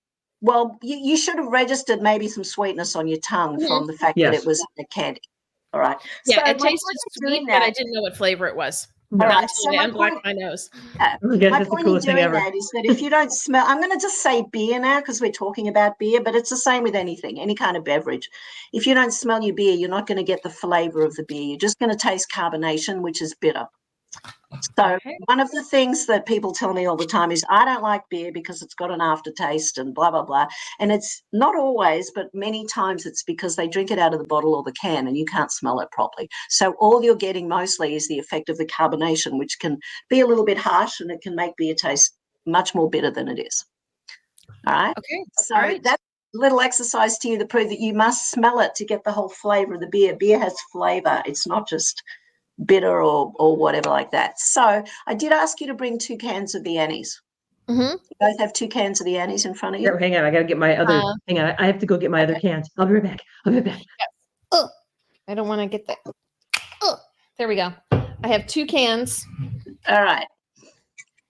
[SPEAKER 5] Well, you should have registered maybe some sweetness on your tongue from the fact that it was a candy. All right.
[SPEAKER 4] Yeah,
[SPEAKER 5] so
[SPEAKER 4] it tasted sweet, but I didn't know what flavor it was.
[SPEAKER 3] No.
[SPEAKER 5] All right.
[SPEAKER 4] Not
[SPEAKER 5] So
[SPEAKER 4] until I unblock my nose.
[SPEAKER 3] I guess
[SPEAKER 5] my
[SPEAKER 3] that's the
[SPEAKER 5] point in
[SPEAKER 3] coolest thing
[SPEAKER 5] doing
[SPEAKER 3] ever.
[SPEAKER 5] that is that if you don't smell, I'm going to just say beer now because we're talking about beer, but it's the same with anything, any kind of beverage. If you don't smell your beer, you're not going to get the flavor of the beer. You're just going to taste carbonation, which is bitter. So
[SPEAKER 4] Okay.
[SPEAKER 5] one of the things that people tell me all the time is I don't like beer because it's got an aftertaste and blah, blah, blah. And it's not always, but many times it's because they drink it out of the bottle or the can and you can't smell it properly. So all you're getting mostly is the effect of the carbonation, which can be a little bit harsh and it can make beer taste much more bitter than it is. All right.
[SPEAKER 4] Okay.
[SPEAKER 5] So
[SPEAKER 4] All right.
[SPEAKER 5] that little exercise to you to prove that you must smell it to get the whole flavor of the beer. Beer has flavor. It's not just bitter or whatever like that. So I did ask you to bring 2 cans of the Annies.
[SPEAKER 4] Mm-hmm.
[SPEAKER 5] You both have 2 cans of the Annies in front of you.
[SPEAKER 3] Here, hang on, I gotta get my other. Hang on, I have to go get my other cans. I'll be right back. I'll be right back.
[SPEAKER 4] Oh, I don't want to get that. Oh, there we go. I have 2 cans.
[SPEAKER 5] All right.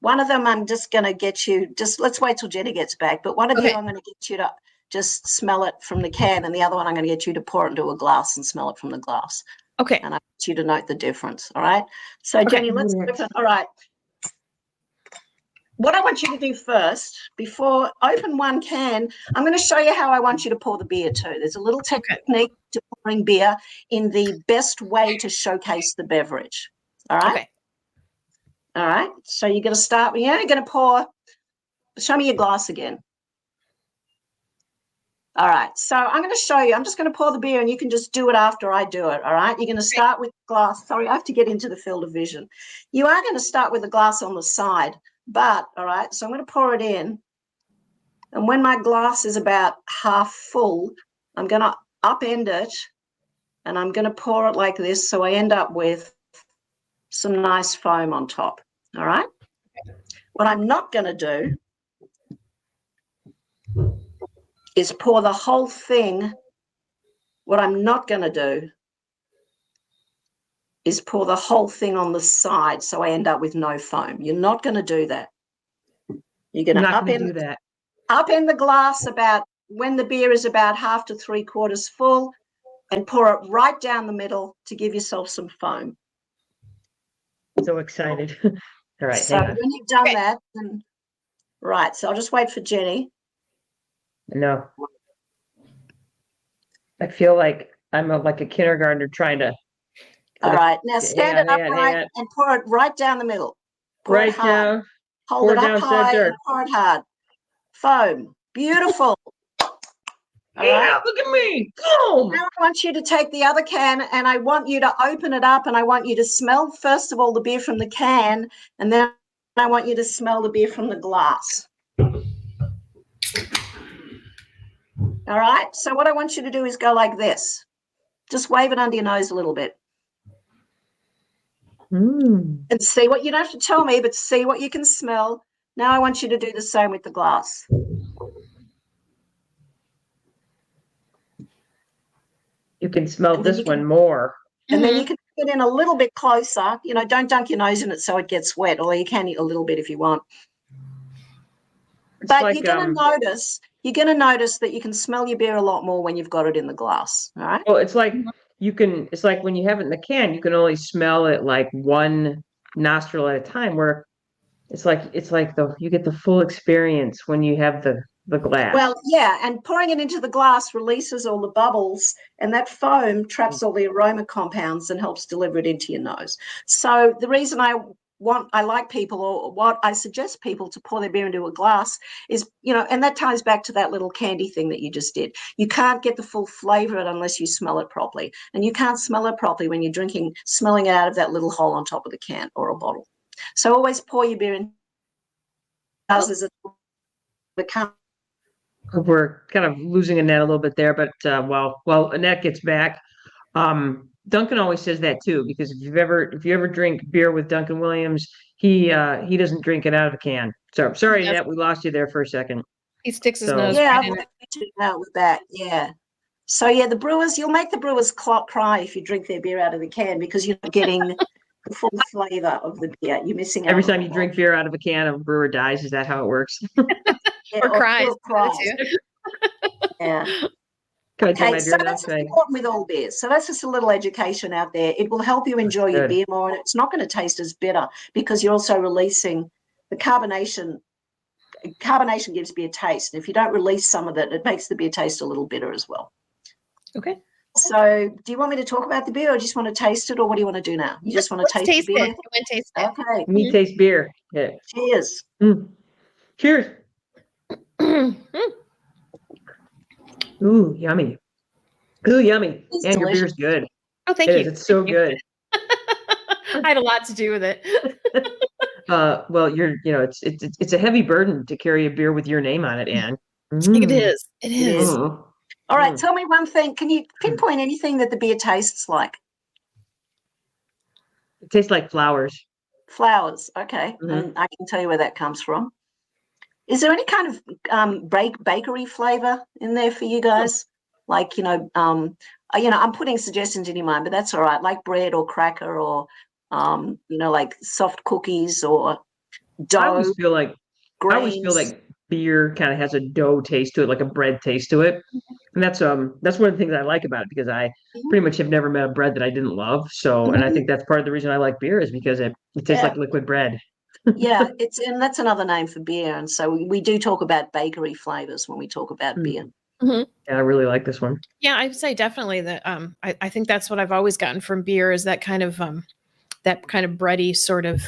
[SPEAKER 5] One of them I'm just going to get you, just let's wait till Jenny gets back. But one of you
[SPEAKER 4] Okay.
[SPEAKER 5] I'm going to get you to just smell it from the can, and the other one I'm going to get you to pour it into a glass and smell it from the glass.
[SPEAKER 4] Okay.
[SPEAKER 5] And I want you to note the difference. All right. So
[SPEAKER 4] Okay.
[SPEAKER 5] Jenny, let's open. All right. What I want you to do first, before open one can, I'm going to show you how I want you to pour the beer too. There's a little technique to pouring beer in the best way to showcase the beverage. All right.
[SPEAKER 4] Okay.
[SPEAKER 5] All right. So you're going to start. You're going to pour. Show me your glass again. All right. So I'm going to show you. I'm just going to pour the beer, and you can just do it after I do it. All right. You're going to start with the glass. Sorry, I have to get into the field of vision. You are going to start with the glass on the side. But, all right, so I'm going to pour it in. And when my glass is about half full, I'm going to upend it and I'm going to pour it like this. So I end up with some nice foam on top. All right. What I'm not going to do is pour the whole thing. What I'm not going to do is pour the whole thing on the side. So I end up with no foam. You're not going to do that. You're going to
[SPEAKER 3] do that.
[SPEAKER 5] Upend the glass about when the beer is about half to 3/4 full and pour it right down the middle to give yourself some foam.
[SPEAKER 3] So excited. All right,
[SPEAKER 5] So
[SPEAKER 3] hang on.
[SPEAKER 5] when you've done that, then right. So I'll just wait for Jenny.
[SPEAKER 3] No. I feel like I'm like a kindergartner trying to.
[SPEAKER 5] All right. Now stand it
[SPEAKER 3] hang on,
[SPEAKER 5] upright and pour it right down the middle. Pour it
[SPEAKER 3] Right
[SPEAKER 5] hard.
[SPEAKER 3] down.
[SPEAKER 5] Hold
[SPEAKER 3] pour
[SPEAKER 5] it up
[SPEAKER 3] down
[SPEAKER 5] high
[SPEAKER 3] center.
[SPEAKER 5] and pour it hard. Foam. Beautiful. All
[SPEAKER 3] Yeah,
[SPEAKER 5] right.
[SPEAKER 3] look at me. Boom.
[SPEAKER 5] Now I want you to take the other can and I want you to open it up and I want you to smell, first of all, the beer from the can, and then I want you to smell the beer from the glass. All right. So what I want you to do is go like this. Just wave it under your nose a little bit.
[SPEAKER 3] Mm.
[SPEAKER 5] And see what, you don't have to tell me, but see what you can smell. Now I want you to do the same with the glass.
[SPEAKER 3] You can smell
[SPEAKER 5] And then
[SPEAKER 3] this
[SPEAKER 5] you can-
[SPEAKER 3] one more.
[SPEAKER 5] And then you can get in a little bit closer. You know, don't dunk your nose in it so it gets wet, although you can eat a little bit if you want.
[SPEAKER 3] It's
[SPEAKER 5] But
[SPEAKER 3] like,
[SPEAKER 5] you're going to notice that you can smell your beer a lot more when you've got it in the glass. All right.
[SPEAKER 3] well, it's like it's like when you have it in the can, you can only smell it like one nostril at a time, where it's like you get the full experience when you have the glass.
[SPEAKER 5] Well, yeah, and pouring it into the glass releases all the bubbles, and that foam traps all the aroma compounds and helps deliver it into your nose. So the reason I like people, or what I suggest people to pour their beer into a glass is, you know, and that ties back to that little candy thing that you just did. You can't get the full flavor of it unless you smell it properly, and you can't smell it properly when you're smelling it out of that little hole on top of the can or a bottle. So always pour your beer in.
[SPEAKER 3] We're kind of losing Annette a little bit there, but while Annette gets back, Duncan always says that too, because if you ever drink beer with Duncan Williams, he doesn't drink it out of a can. So sorry,
[SPEAKER 4] Yes.
[SPEAKER 3] Annette, we lost you there for a second.
[SPEAKER 4] He sticks his
[SPEAKER 3] So-
[SPEAKER 4] nose
[SPEAKER 5] Yeah,
[SPEAKER 4] right
[SPEAKER 5] I've
[SPEAKER 4] in it.
[SPEAKER 5] out with that. Yeah. So yeah, you'll make the brewers cry if you drink their beer out of the can, because you're not getting the full flavor of the beer. You're missing out.
[SPEAKER 3] Every
[SPEAKER 5] on
[SPEAKER 3] time
[SPEAKER 5] the
[SPEAKER 3] you
[SPEAKER 5] whole-
[SPEAKER 3] drink beer out of a can, a brewer dies. Is that how it works?
[SPEAKER 5] Yeah,
[SPEAKER 4] Or cries.
[SPEAKER 5] cries. Yeah.
[SPEAKER 3] Can I take
[SPEAKER 5] Okay,
[SPEAKER 3] my
[SPEAKER 5] so
[SPEAKER 3] beer now?
[SPEAKER 5] that's just important with all beers. So that's just a little education out there. It will help you enjoy your
[SPEAKER 3] good.
[SPEAKER 5] beer more, and it's not going to taste as bitter because you're also releasing the carbonation. Carbonation gives beer taste. And if you don't release some of it, it makes the beer taste a little bitter as well.
[SPEAKER 4] Okay.
[SPEAKER 5] So do you want me to talk about the beer or just want to taste it, or what do you want to do now? You just want to
[SPEAKER 4] Let's
[SPEAKER 5] taste
[SPEAKER 4] taste
[SPEAKER 5] the
[SPEAKER 4] it.
[SPEAKER 5] beer?
[SPEAKER 4] You want to taste it?
[SPEAKER 5] Okay.
[SPEAKER 3] Me taste beer. Yeah.
[SPEAKER 5] Cheers.
[SPEAKER 3] Mm. Cheers. Ooh, yummy. Ooh, yummy.
[SPEAKER 5] It's
[SPEAKER 3] And your
[SPEAKER 5] delicious.
[SPEAKER 3] beer's good.
[SPEAKER 4] Oh, thank
[SPEAKER 3] It
[SPEAKER 4] you.
[SPEAKER 3] is. It's so
[SPEAKER 4] Thank you.
[SPEAKER 3] good.
[SPEAKER 4] I had a lot to do with it.
[SPEAKER 3] Well, it's a heavy burden to carry a beer with your name on it, Anne.
[SPEAKER 4] It
[SPEAKER 3] Mm.
[SPEAKER 4] is. It
[SPEAKER 5] It
[SPEAKER 4] is.
[SPEAKER 5] is.
[SPEAKER 3] Mm.
[SPEAKER 5] All right,
[SPEAKER 3] Mm.
[SPEAKER 5] tell me one thing. Can you pinpoint anything that the beer tastes like?
[SPEAKER 3] It tastes like flowers.
[SPEAKER 5] Flowers. Okay.
[SPEAKER 3] Mhm.
[SPEAKER 5] And I can tell you where that comes from. Is there any kind of bakery flavor in there for you guys? Like, I'm putting suggestions in your mind, but that's all right. Like bread or cracker or, like soft cookies or
[SPEAKER 3] I always
[SPEAKER 5] dough,
[SPEAKER 3] feel like I always feel
[SPEAKER 5] grains.
[SPEAKER 3] like beer kind of has a dough taste to it, like a bread taste to it. And that's one of the things I like about it because I pretty much have never met a bread that I didn't love. So, and I think that's part of the reason I like beer is because it tastes
[SPEAKER 5] Yeah.
[SPEAKER 3] like liquid bread.
[SPEAKER 5] Yeah, and that's another name for beer. And so we do talk about bakery flavors when we talk about beer.
[SPEAKER 4] Mhm.
[SPEAKER 3] Yeah, I really like this one.
[SPEAKER 4] Yeah, I'd say definitely that. I think that's what I've always gotten from beer is that kind of bready sort of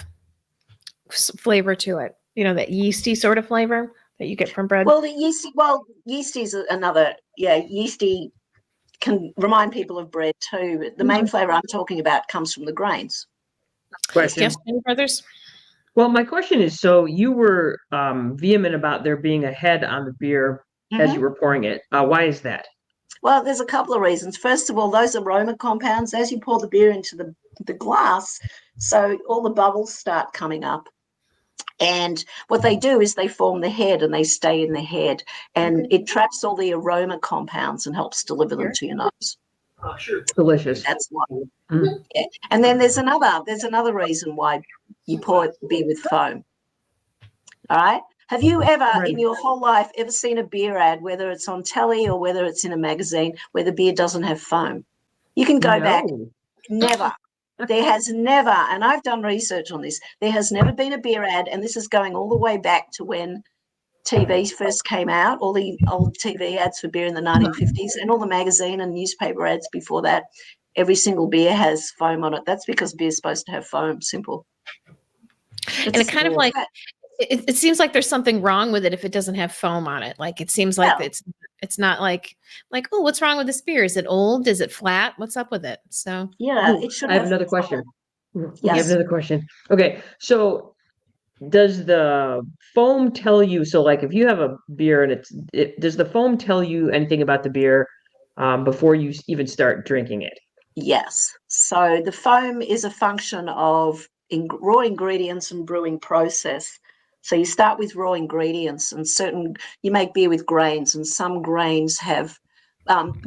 [SPEAKER 4] flavor to it. You know, that yeasty sort of flavor that you get from bread.
[SPEAKER 5] Well, yeast is another, yeasty can remind people of bread too. But the main flavor I'm talking about comes from the grains.
[SPEAKER 3] Question.
[SPEAKER 4] Yes, Jenny Brothers.
[SPEAKER 3] Well, my question is, so you were vehement about there being a head on the beer as you were pouring it. Why is that?
[SPEAKER 5] Well, there's a couple of reasons. First of all, those aroma compounds, as you pour the beer into the glass, so all the bubbles start coming up. And what they do is they form the head and they stay in the head. And it traps all the aroma compounds and helps deliver them to your nose.
[SPEAKER 3] Delicious.
[SPEAKER 5] That's why.
[SPEAKER 3] Mm.
[SPEAKER 5] Yeah. And then there's another reason why you pour beer with foam. All right. Have you ever in your whole life ever seen a beer ad, whether it's on telly or whether it's in a magazine, where the beer doesn't have foam? You can go back.
[SPEAKER 3] No.
[SPEAKER 5] Never. There has never, and I've done research on this, there has never been a beer ad, and this is going all the way back to when TV first came out, all the old TV ads for beer in the 1950s, and all the magazine and newspaper ads before that. Every single beer has foam on it. That's because beer's supposed to have foam. Simple.
[SPEAKER 4] And it kind of like it seems like there's something wrong with it if it doesn't have foam on it. Like it seems like it's not like oh, what's wrong with this beer? Is it old? Is it flat? What's up with it? So
[SPEAKER 5] it should.
[SPEAKER 3] I have another question.
[SPEAKER 5] Yes.
[SPEAKER 3] I have another question. Okay, so does the foam tell you? So, like, if you have a beer and does the foam tell you anything about the beer before you even start drinking it?
[SPEAKER 5] Yes. So the foam is a function of raw ingredients and brewing process. So you start with raw ingredients, and you make beer with grains, and some grains have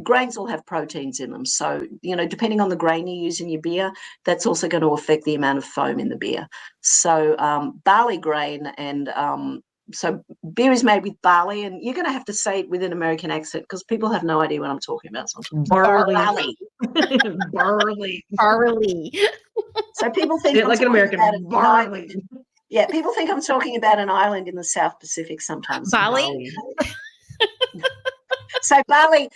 [SPEAKER 5] grains all have proteins in them. So, depending on the grain you use in your beer, that's also going to affect the amount of foam in the beer. So barley grain and so beer is made with barley, and you're going to have to say it with an American accent because people have no idea what I'm talking about sometimes.
[SPEAKER 3] Barley. Barley.
[SPEAKER 4] barley.
[SPEAKER 5] So people think
[SPEAKER 3] Say it
[SPEAKER 5] I'm
[SPEAKER 3] like an
[SPEAKER 5] talking
[SPEAKER 3] American.
[SPEAKER 5] about an
[SPEAKER 3] Barley.
[SPEAKER 5] island. Yeah, people think I'm talking about an island in the South Pacific sometimes.
[SPEAKER 4] Bali.
[SPEAKER 5] So barley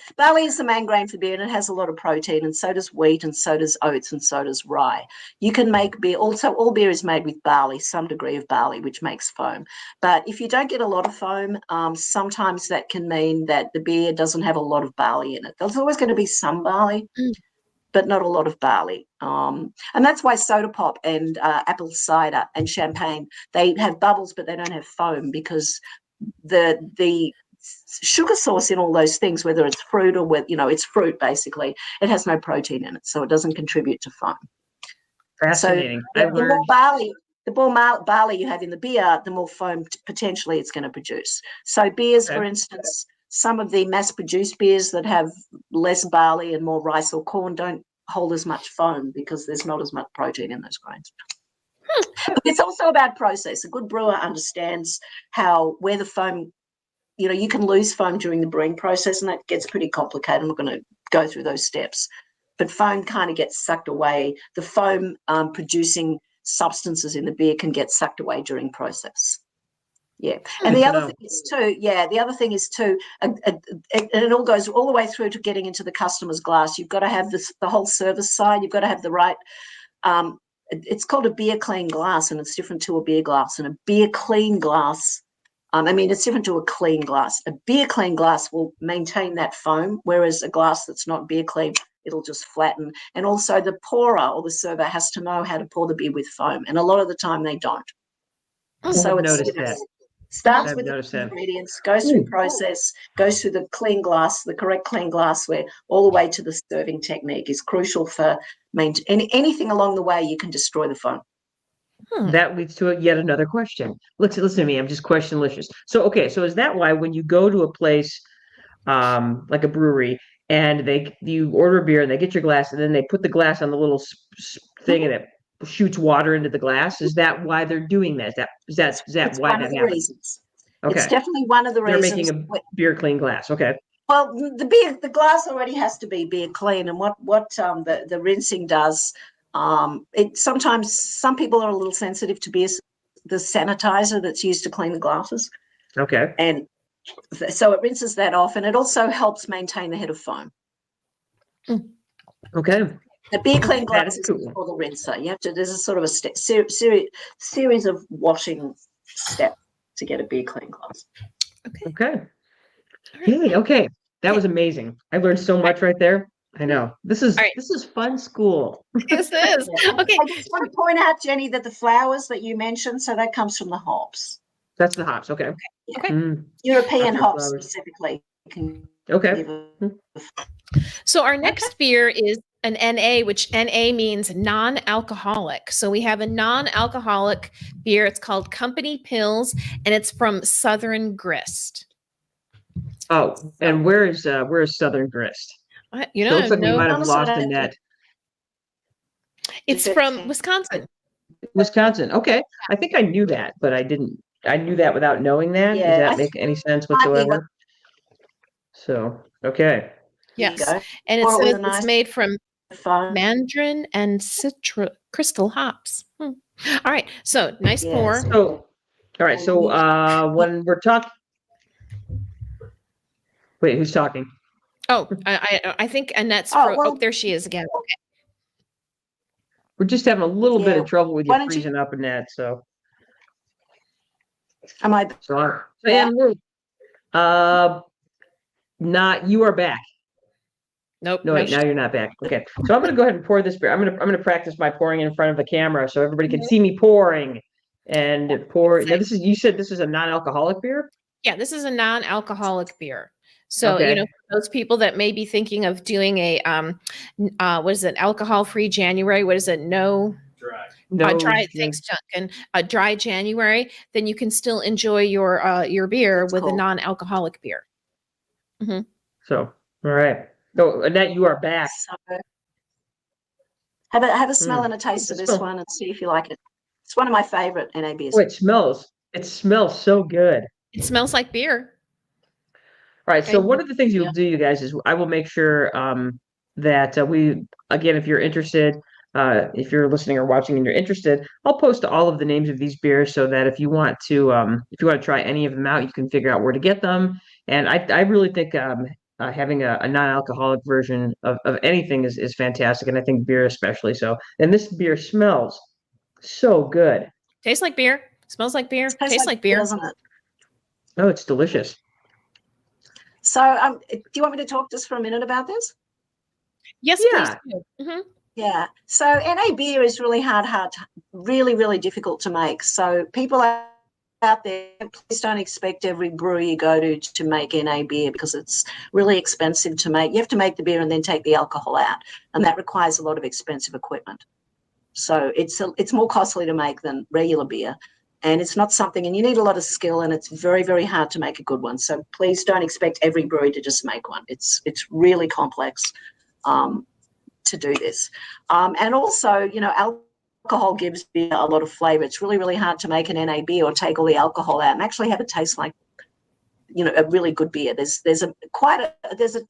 [SPEAKER 5] is the main grain for beer, and it has a lot of protein, and so does wheat, and so does oats, and so does rye. You can make beer. Also, all beer is made with barley, some degree of barley, which makes foam. But if you don't get a lot of foam, sometimes that can mean that the beer doesn't have a lot of barley in it. There's always going to be some barley, but not a lot of barley. And that's why soda pop and apple cider and champagne, they have bubbles, but they don't have foam because the sugar source in all those things, whether it's fruit or it's fruit basically, it has no protein in it, so it doesn't contribute to foam.
[SPEAKER 3] Fascinating.
[SPEAKER 5] So the more barley you have in the beer, the more foam potentially it's going to produce. So beers, for instance, some of the mass-produced beers that have less barley and more rice or corn don't hold as much foam because there's not as much protein in those grains. But it's also about process. A good brewer understands where the foam you can lose foam during the brewing process, and that gets pretty complicated. I'm not going to go through those steps, but foam kind of gets sucked away. The foam producing substances in the beer can get sucked away during process. Yeah, and the other thing is too, and it all goes all the way through to getting into the customer's glass. You've got to have the whole service side. You've got to have the right. It's called a beer clean glass, and it's different to a beer glass. And a beer clean glass, it's different to a clean glass. A beer clean glass will maintain that foam, whereas a glass that's not beer clean, it'll just flatten. And also the pourer or the server has to know how to pour the beer with foam, and a lot of the time they don't. So
[SPEAKER 3] I've noticed that.
[SPEAKER 5] Starts
[SPEAKER 3] I've
[SPEAKER 5] with the
[SPEAKER 3] noticed that.
[SPEAKER 5] ingredients, goes through process, goes through the clean glass, the correct clean glassware, all the way to the serving technique is crucial for anything along the way. You can destroy the foam.
[SPEAKER 3] That leads to yet another question. Listen to me. I'm just questionlicious. So is that why when you go to a place like a brewery and you order a beer and they get your glass and then they put the glass on the little thing and it shoots water into the glass? Is that why they're doing that? Is that why that happens?
[SPEAKER 5] Reasons.
[SPEAKER 3] Okay.
[SPEAKER 5] It's definitely one of the
[SPEAKER 3] They're
[SPEAKER 5] reasons.
[SPEAKER 3] making a beer clean glass. Okay.
[SPEAKER 5] Well, the glass already has to be beer clean, and what the rinsing does, sometimes some people are a little sensitive to beer, the sanitizer that's used to clean the glasses.
[SPEAKER 3] Okay.
[SPEAKER 5] And so it rinses that off, and it also helps maintain the head of foam.
[SPEAKER 3] Okay.
[SPEAKER 5] The beer clean glass
[SPEAKER 3] is
[SPEAKER 5] is
[SPEAKER 3] cool.
[SPEAKER 5] for the rinser. There's a sort of a series of washing steps to get a beer clean glass.
[SPEAKER 3] Okay. Hey, okay. That was amazing. I learned so much right there. I know. This is fun school.
[SPEAKER 4] This is. Okay.
[SPEAKER 5] I just want to point out, Jenny, that the flowers that you mentioned, so that comes from the hops.
[SPEAKER 3] That's the hops. Okay.
[SPEAKER 4] Okay.
[SPEAKER 5] European hops
[SPEAKER 3] flowers.
[SPEAKER 5] specifically.
[SPEAKER 3] Okay.
[SPEAKER 4] So our next beer is an NA, which NA means non-alcoholic. So we have a non-alcoholic beer. It's called Company Pills, and it's from Southern Grist.
[SPEAKER 3] Oh, and where is Southern Grist?
[SPEAKER 4] You
[SPEAKER 3] It
[SPEAKER 4] know,
[SPEAKER 3] looks like we
[SPEAKER 4] no,
[SPEAKER 3] might have lost Annette.
[SPEAKER 4] it's from Wisconsin.
[SPEAKER 3] Wisconsin. Okay. I think I knew that, but I didn't. I knew that without knowing that.
[SPEAKER 5] Yeah,
[SPEAKER 3] Does that make any sense whatsoever? So, okay.
[SPEAKER 4] Yes. And it says it's made from
[SPEAKER 5] fun.
[SPEAKER 4] mandarin and crystal hops. All right. So nice pour.
[SPEAKER 3] So, all right. So, when we're talking, wait, who's talking?
[SPEAKER 4] Oh, I think Annette's. There she is again. Okay.
[SPEAKER 3] We're just having a little bit of trouble with you freezing up, Annette. So,
[SPEAKER 5] am I?
[SPEAKER 3] So, not. You are back.
[SPEAKER 4] Nope.
[SPEAKER 3] No, wait, now you're not back. Okay. So I'm going to go ahead and pour this beer. I'm going to practice my pouring in front of the camera so everybody can see me pouring and pour. Now, you said this is a non-alcoholic beer?
[SPEAKER 4] Yeah, this is a non-alcoholic beer. So, for those people that may be thinking of doing a what is it, alcohol-free January? What is it? Dry. Thanks, Duncan. A dry January, then you can still enjoy your beer with a non-alcoholic beer. Mm-hmm.
[SPEAKER 3] So, all right. So, Annette, you are back.
[SPEAKER 5] So, have a smell and a taste of this one and see if you like it. It's one of my favorite NABs.
[SPEAKER 3] Oh, it smells so good.
[SPEAKER 4] It smells like beer.
[SPEAKER 3] All right. So one of the things you'll do, you guys, is I will make sure that we, again, if you're interested, if you're listening or watching and you're interested, I'll post all of the names of these beers so that if you want to try any of them out, you can figure out where to get them. And I really think having a non-alcoholic version of anything is fantastic, and I think beer especially so. And this beer smells so good.
[SPEAKER 4] Tastes like beer. Smells like beer. Tastes like beer,
[SPEAKER 5] doesn't it?
[SPEAKER 3] Oh, it's delicious.
[SPEAKER 5] So, do you want me to talk just for a minute about this?
[SPEAKER 4] Yes,
[SPEAKER 3] yeah.
[SPEAKER 4] please. Mm-hmm.
[SPEAKER 5] Yeah. So NA beer is really really, really difficult to make. So people out there, please don't expect every brewery you go to make NA beer because it's really expensive to make. You have to make the beer and then take the alcohol out, and that requires a lot of expensive equipment. So it's more costly to make than regular beer. And it's not something, and you need a lot of skill, and it's very, very hard to make a good one. So please don't expect every brewery to just make one. It's really complex to do this. And also, alcohol gives beer a lot of flavor. It's really, really hard to make an NAB or take all the alcohol out and actually have it taste like a really good beer. There's a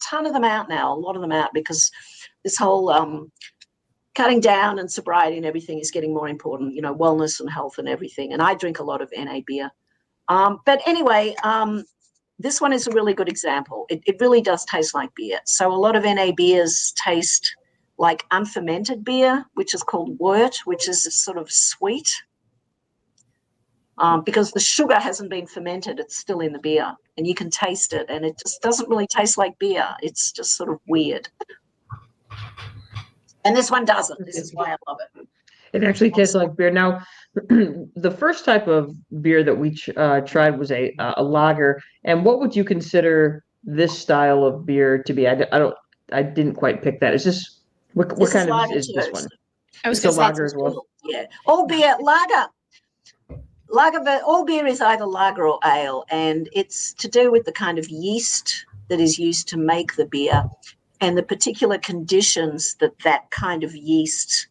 [SPEAKER 5] ton of them out now, a lot of them out, because this whole cutting down and sobriety and everything is getting more important, wellness and health and everything. And I drink a lot of NA beer. But anyway, this one is a really good example. It really does taste like beer. So a lot of NA beers taste like unfermented beer, which is called wort, which is sort of sweet. Because the sugar hasn't been fermented, it's still in the beer, and you can taste it, and it just doesn't really taste like beer. It's just sort of weird. And this one doesn't. This is why I love it.
[SPEAKER 3] It actually tastes like beer. Now, the first type of beer that we tried was a lager. And what would you consider this style of beer to be? I didn't quite pick that. Is this what kind of is this one?
[SPEAKER 4] I was
[SPEAKER 3] It's a
[SPEAKER 4] going to
[SPEAKER 3] lager as well.
[SPEAKER 5] Yeah, all beer lager. All beer is either lager or ale, and it's to do with the kind of yeast that is used to make the beer and the particular conditions that kind of yeast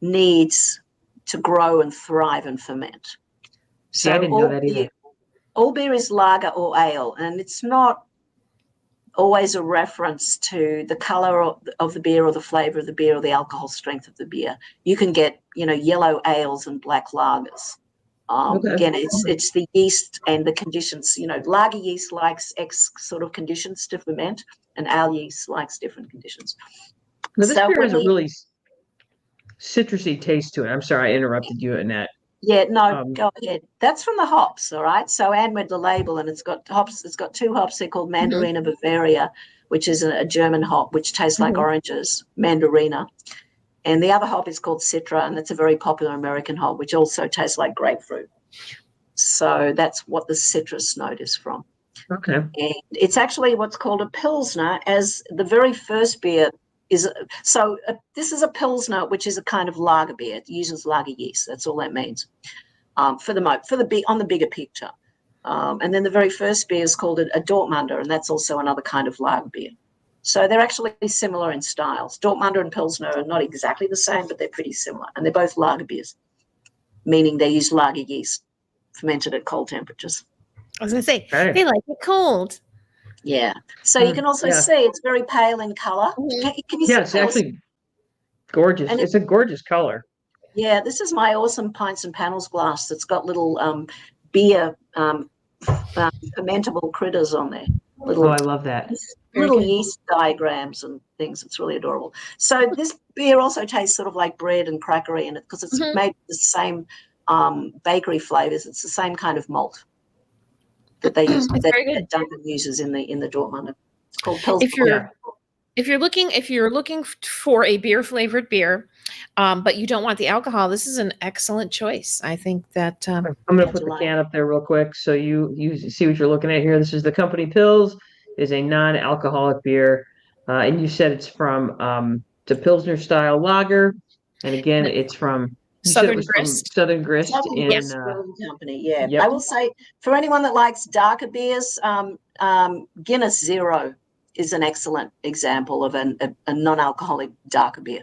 [SPEAKER 5] needs to grow and thrive and ferment.
[SPEAKER 3] See, I didn't know that either.
[SPEAKER 5] All beer is lager or ale, and it's not always a reference to the color of the beer or the flavor of the beer or the alcohol strength of the beer. You can get, yellow ales and black lagers.
[SPEAKER 3] Okay.
[SPEAKER 5] Again, it's the yeast and the conditions. Lager yeast likes X sort of conditions to ferment, and ale yeast likes different conditions.
[SPEAKER 3] Now, this beer has a really citrusy taste to it. I'm sorry, I interrupted you, Annette.
[SPEAKER 5] Yeah, no, go ahead. That's from the hops, all right? So Anne read the label, and it's got hops. It's got two hops. They're called Mandarina Bavaria, which is a German hop, which tastes like oranges, Mandarina. And the other hop is called Citra, and that's a very popular American hop, which also tastes like grapefruit. So that's what the citrus note is from.
[SPEAKER 3] Okay.
[SPEAKER 5] And it's actually what's called a Pilsner, as the very first beer is. This is a Pilsner, which is a kind of lager beer. It uses lager yeast. That's all that means on the bigger picture. And then the very first beer is called a Dortmunder, and that's also another kind of lager beer. So they're actually similar in styles. Dortmunder and Pilsner are not exactly the same, but they're pretty similar. And they're both lager beers, meaning they use lager yeast fermented at cold temperatures.
[SPEAKER 4] I was going to say, they like it cold.
[SPEAKER 5] Yeah. So you can also see it's very pale in color. Can you see
[SPEAKER 3] it's actually gorgeous. It's a gorgeous color.
[SPEAKER 5] Yeah, this is my awesome Pints and Panels glass that's got little beer fermentable critters on there.
[SPEAKER 3] I love that.
[SPEAKER 5] Little yeast diagrams and things. It's really adorable. So this beer also tastes sort of like bread and crackery, and because it's made with the same bakery flavors. It's the same kind of malt that they use. That Duncan uses in the Dortmunder. It's called Pilsner.
[SPEAKER 4] If you're looking for a beer flavored beer, but you don't want the alcohol, this is an excellent choice. I think that
[SPEAKER 3] I'm going to put the can up there real quick so you see what you're looking at here. This is the Company Pils. Is a non-alcoholic beer, and you said it's from the Pilsner style lager, and again, it's from
[SPEAKER 4] Southern Grist.
[SPEAKER 3] Southern Grist in
[SPEAKER 5] Company. Yeah,
[SPEAKER 3] yep.
[SPEAKER 5] I will say for anyone that likes darker beers, Guinness Zero is an excellent example of a non-alcoholic darker beer.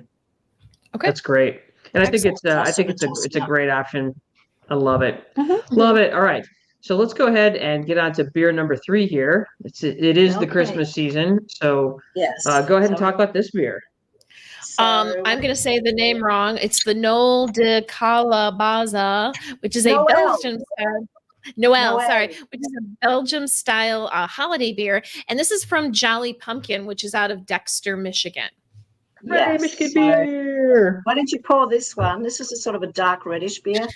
[SPEAKER 4] Okay,
[SPEAKER 3] that's great, and I think it's a great option. I love it. Love it. All right. So let's go ahead and get on to beer number 3 here. It is the Christmas season. So
[SPEAKER 5] yes.
[SPEAKER 3] Go ahead and talk about this beer.
[SPEAKER 5] So,
[SPEAKER 4] I'm going to say the name wrong. It's the Noel de Calabaza, which is a Belgian style. Noel, sorry, which is a Belgium style holiday beer. And this is from Jolly Pumpkin, which is out of Dexter, Michigan.
[SPEAKER 3] Yes. Michigan beer.
[SPEAKER 5] Why don't you pour this one? This is a sort of a dark reddish beer.